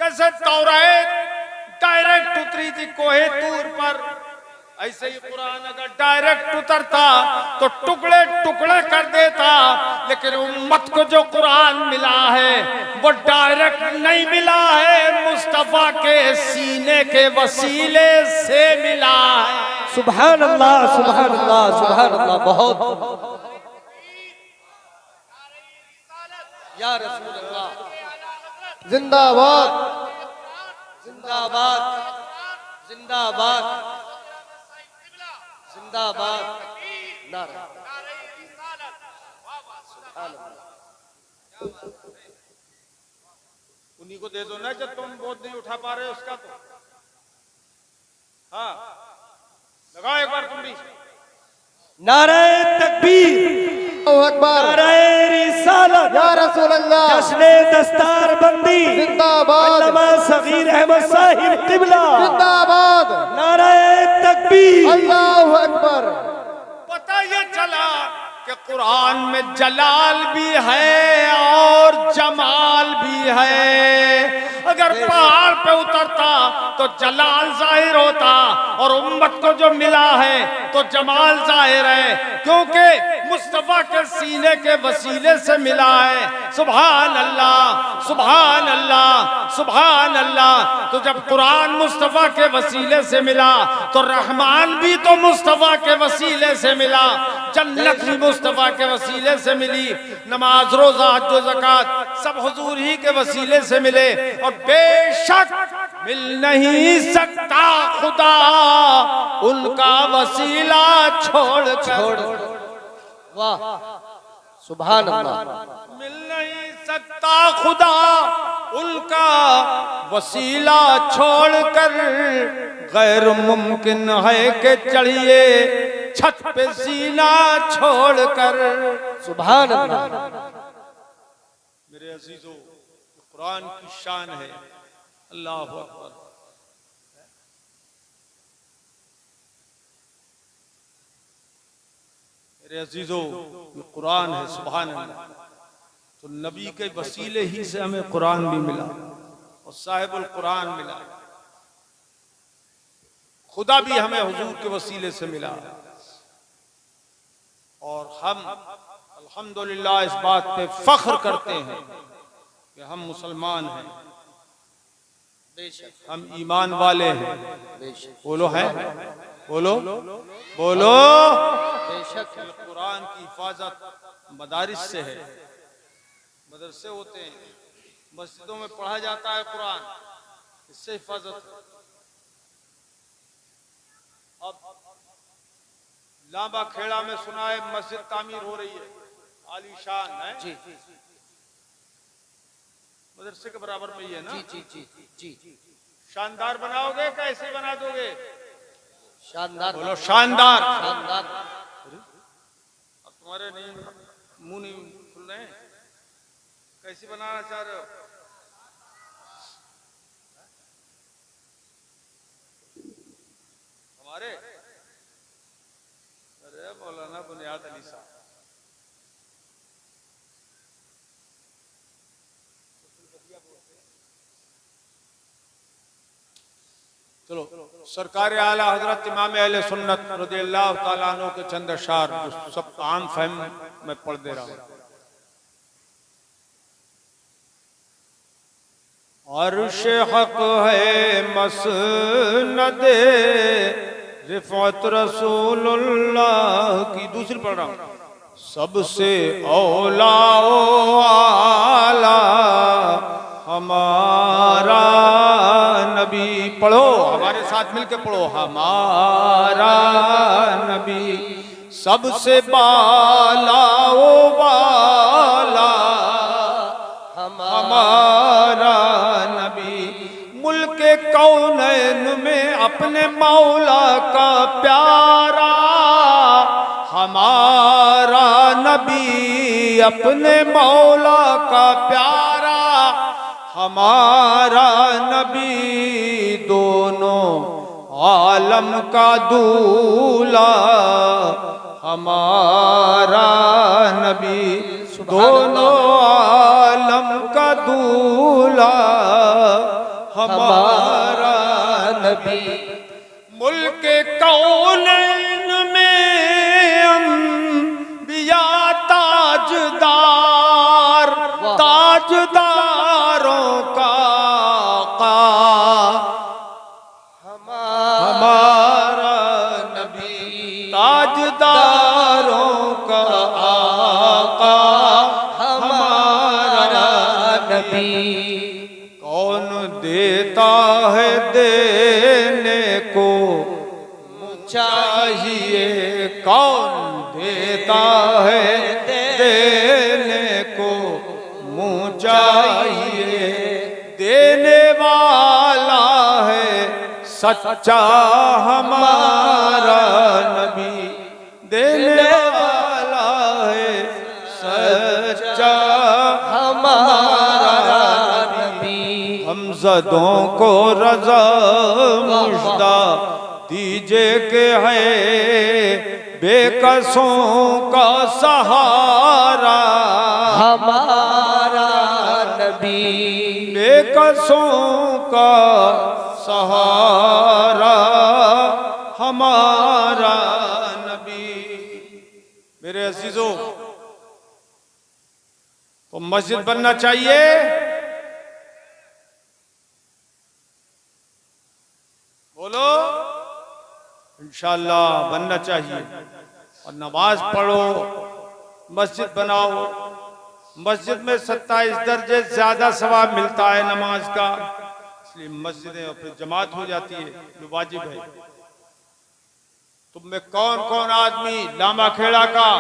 जैसे तौरात डायरेक्ट उतरी थी कोहे तूर पर, ऐसे ही कुरान अगर डायरेक्ट उतरता तो टुकड़े टुकड़े कर देता। लेकिन उम्मत को जो कुरान मिला है वो डायरेक्ट नहीं मिला है, मुस्तफा के सीने के वसीले से मिला है। सुभान अल्लाह, सुभान अल्लाह, सुभान अल्लाह। बहुत या रसूल अल्लाह, जिंदाबाद, जिंदाबाद, जिंदाबाद, जिंदाबाद। नारा उन्हीं को दे दो ना जब तुम बोझ नहीं उठा पा रहे उसका तो। हाँ लगाओ एक बार तुम भी। नारे तकबीर, अल्लाहु अकबर, नारे रिसालत, या रसूल अल्लाह, जश्ने दस्तार बंदी, जिंदाबाद, अल्लामा सगीर अहमद साहिब किबला, जिंदाबाद, नारे तकबीर, अल्लाहु अकबर। पता ये चला कि कुरान में जलाल भी है और जमाल भी है। अगर पहाड़ पे उतरता तो जलाल जाहिर होता और उम्मत को जो मिला है तो जमाल जाहिर है, क्योंकि मुस्तफा के सीने के वसीले से मिला है। सुभान अल्लाह, सुभान अल्लाह, सुभान अल्लाह। तो जब कुरान मुस्तफा के वसीले से मिला तो रहमान भी तो मुस्तफा के वसीले से मिला, जन्नत भी मुस्तफा के वसीले से मिली, नमाज रोजा हज व ज़कात सब हुजूर ही के वसीले से मिले। और बेशक मिल नहीं सकता खुदा उनका वसीला छोड़ छोड़। वाह, सुभान अल्लाह। मिल नहीं सकता खुदा उनका वसीला छोड़कर, गैर मुमकिन है कि चढ़िए छत पे सीना छोड़कर। सुभान अल्लाह। मेरे अजीजों, कुरान की शान है। अल्लाह अकबर। मेरे अजीजों, ये कुरान है। सुभान अल्लाह। तो नबी के वसीले ही से हमें कुरान भी मिला और साहिबुल कुरान मिला। खुदा भी हमें हुजूर के वसीले से मिला। और हम अल्हम्दुलिल्लाह इस बात पे फख्र करते हैं कि हम मुसलमान हैं, हम ईमान वाले हैं। बोलो हैं, बोलो बोलो। बेशक कुरान की हिफाजत मदारिस से है, मदरसे होते हैं, मस्जिदों में पढ़ा जाता है कुरान, इससे हिफाजत है। अब लांबा खेड़ा में सुना है मस्जिद तामीर हो रही है, आलीशान है जी मदरसे के बराबर में ही है ना। जी जी जी जी। शानदार बनाओगे कैसे बना दोगे? शानदार, बोलो शानदार। शानदार। अब तुम्हारे नहीं मुंह नहीं खुल रहे हैं, कैसी बनाना चाह रहे हो? हमारे अरे मौलाना बुनियाद अली साहब, चलो सरकार आला हजरत इमाम अहले सुन्नत रज़ियल्लाहु ताला अन्हु के चंद अशार जो सब आम फहम में पढ़ दे रहा हूं। अर्श हक है मसनद रिफत रसूलुल्लाह की। दूसरी पढ़ रहा हूं। सबसे औला ओ आला हमारा नबी। पढ़ो, हमारे साथ मिलके पढ़ो। हमारा नबी सबसे बाला ओ बाला हमारा नबी। मुल्क कौनैन में अपने मौला का प्यारा हमारा नबी, अपने मौला का प्यारा हमारा नबी। दोनों आलम का दूल्हा हमारा नबी, दोनों आलम का दूल्हा हमारा नबी। मुल्क कौनैन में अंबिया ताजदार, ताजदारों का आका हमारा नबी, ताजदारों का आका हमारा नबी। कौन देता है देने को चाहिए, कौन देता है देने को मुँह चाहिए। देने वाला है सच्चा हमारा नबी, देने वाला है सच्चा हमारा नबी। हमज़दों को रज़ा मुश्दा दीजे के है बेकसों का सहारा हमारा नबी, बेकसों का सहारा हमारा नबी। मेरे अजीजों, तो मस्जिद बनना चाहिए। बोलो, इंशाअल्लाह बनना चाहिए। और नमाज पढ़ो, मस्जिद बनाओ। मस्जिद में 27 दर्जे ज्यादा सवाब मिलता है नमाज का, इसलिए मस्जिदें और फिर जमात हो जाती है जो वाजिब है। तुम में कौन कौन आदमी लामा खेड़ा का,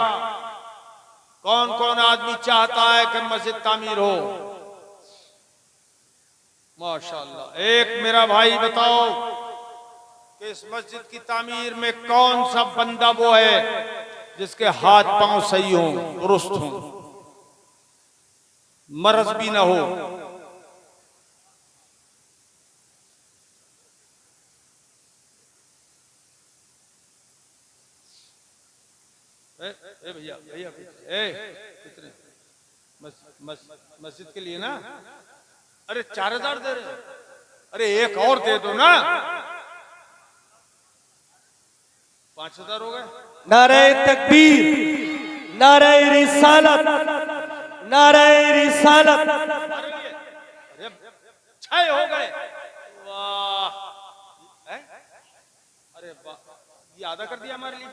कौन कौन आदमी चाहता है कि मस्जिद तामीर हो? माशाअल्लाह। एक मेरा भाई बताओ कि इस मस्जिद की तामीर में कौन सा बंदा वो है जिसके हाथ पांव सही हों, दुरुस्त हों, मरज भी ना हो। भैया भैया कितने मस्जिद के लिए ना? अरे 4000 दे रहे, अरे एक और दे दो ना, 5000 हो गए। नारे तकबीर, नारे रिसालत, नारे रिसालत। अरे 6 हो गए, वाह। अरे वाह, ये आधा कर दिया हमारे लिए।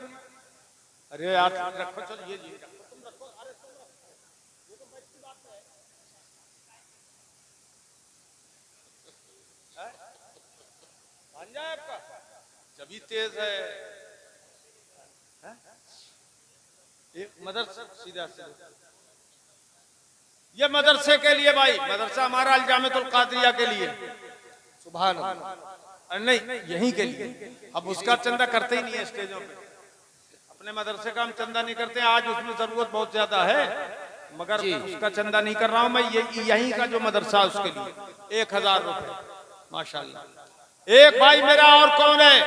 अरे यार रखो, चलो ये तुम रखो। अरे ये तो बड़ी बात है, मान जाए आपका जबी तेज है। एक मदरसा सीधा सीधा, ये मदरसे के लिए भाई, मदरसा हमारा अलजामतुल कादरिया के लिए। सुभान अल्लाह। नहीं, यहीं के लिए। अब उसका चंदा करते ही नहीं है स्टेजों पे। अपने मदरसे का हम चंदा नहीं करते, आज उसमें जरूरत बहुत ज्यादा है, मगर उसका चंदा नहीं कर रहा हूं मैं। ये यहीं का जो मदरसा है उसके लिए 1000 रुपए। माशाल्लाह। एक भाई मेरा और कौन है,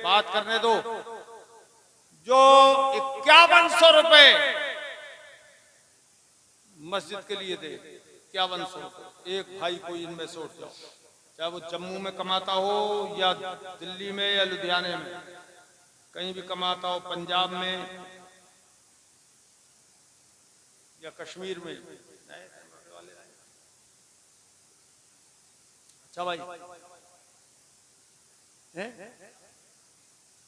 बात करने दो, जो 5100 रुपए मस्जिद के लिए दे। 5100 रुपए एक भाई कोई इनमें से उठ जाओ, चाहे वो जम्मू में कमाता हो या दिल्ली में या लुधियाने में, कहीं भी कमाता हो, पंजाब में या कश्मीर में। अच्छा भाई,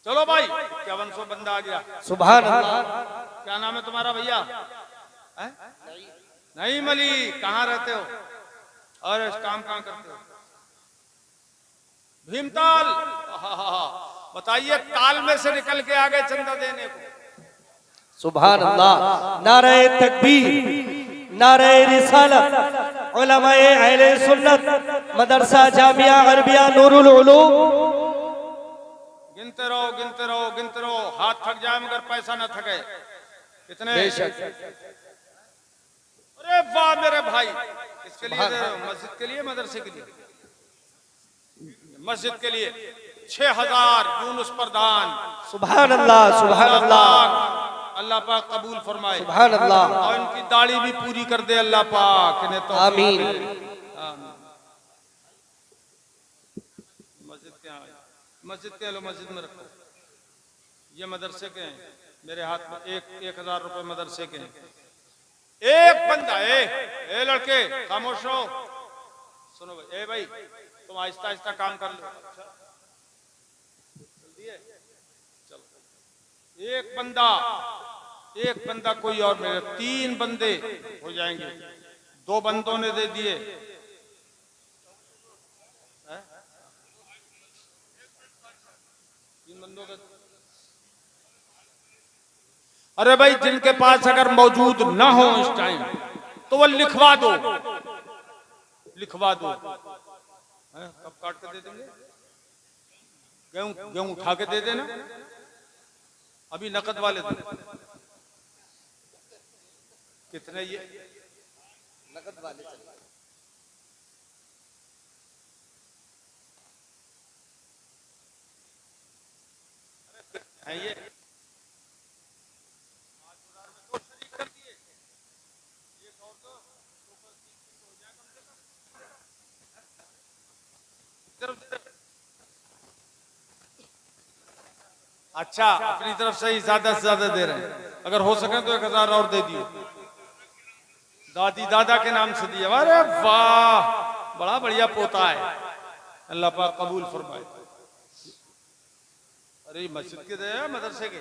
चलो भाई, 5100 बंदा आ गया। सुभान अल्लाह। क्या नाम है तुम्हारा भैया? हैं? नहीं मली, कहाँ रहते हो और इस काम कहाँ करते हो? भीमताल। बताइए, ताल में से निकल के आ गए चंदा देने को। सुभान अल्लाह। नारे तकबीर, नारे रिसालत, उलमाए अहले सुन्नत, मदरसा जामिया अरबिया नूरुल उलूम। गिनते रहो, गिनते रहो, गिनते रहो, हाथ थक जाए मगर पैसा न थके। कितने? अरे वाह मेरे भाई, इसके लिए दे रहे हो? मस्जिद के लिए, मदरसे के लिए? मस्जिद के लिए 6000 यूनुस प्रधान। सुभान अल्लाह, सुभान अल्लाह, अल्लाह पाक कबूल फरमाए। सुभान अल्लाह। और इनकी दाढ़ी भी पूरी कर दे अल्लाह पाक, इन्हें तो आमीन। मस्जिद के यहाँ, मस्जिद के लो, मस्जिद में रखो। ये मदरसे के हैं, मेरे हाथ में 1000 रुपए मदरसे के हैं। एक बंदा, ए लड़के खामोश रहो, सुनो भाई, ए भाई तुम आहिस्ता आहिस्ता काम कर लो। जल्दी है, चलो। एक बंदा कोई और मेरे, 3 बंदे हो जाएंगे। 2 बंदों ने दे दिए। 3 बंदों का। अरे भाई, जिनके पास अगर मौजूद ना हो इस टाइम तो वो लिखवा दो, लिखवा दो। कब काट के दे देंगे? गेहूं उठा के दे देना, अभी नकद वाले दो। कितने ये नकद वाले चले। हैं ये? अच्छा, अपनी तरफ से ही ज्यादा से ज्यादा दे रहे हैं। अगर हो सके तो 1000 और दे दियो। दादी दादा के नाम से दिया। अरे वाह, बड़ा बढ़िया पोता है, अल्लाह पाक कबूल फरमाए। अरे मस्जिद के दे, मदरसे के?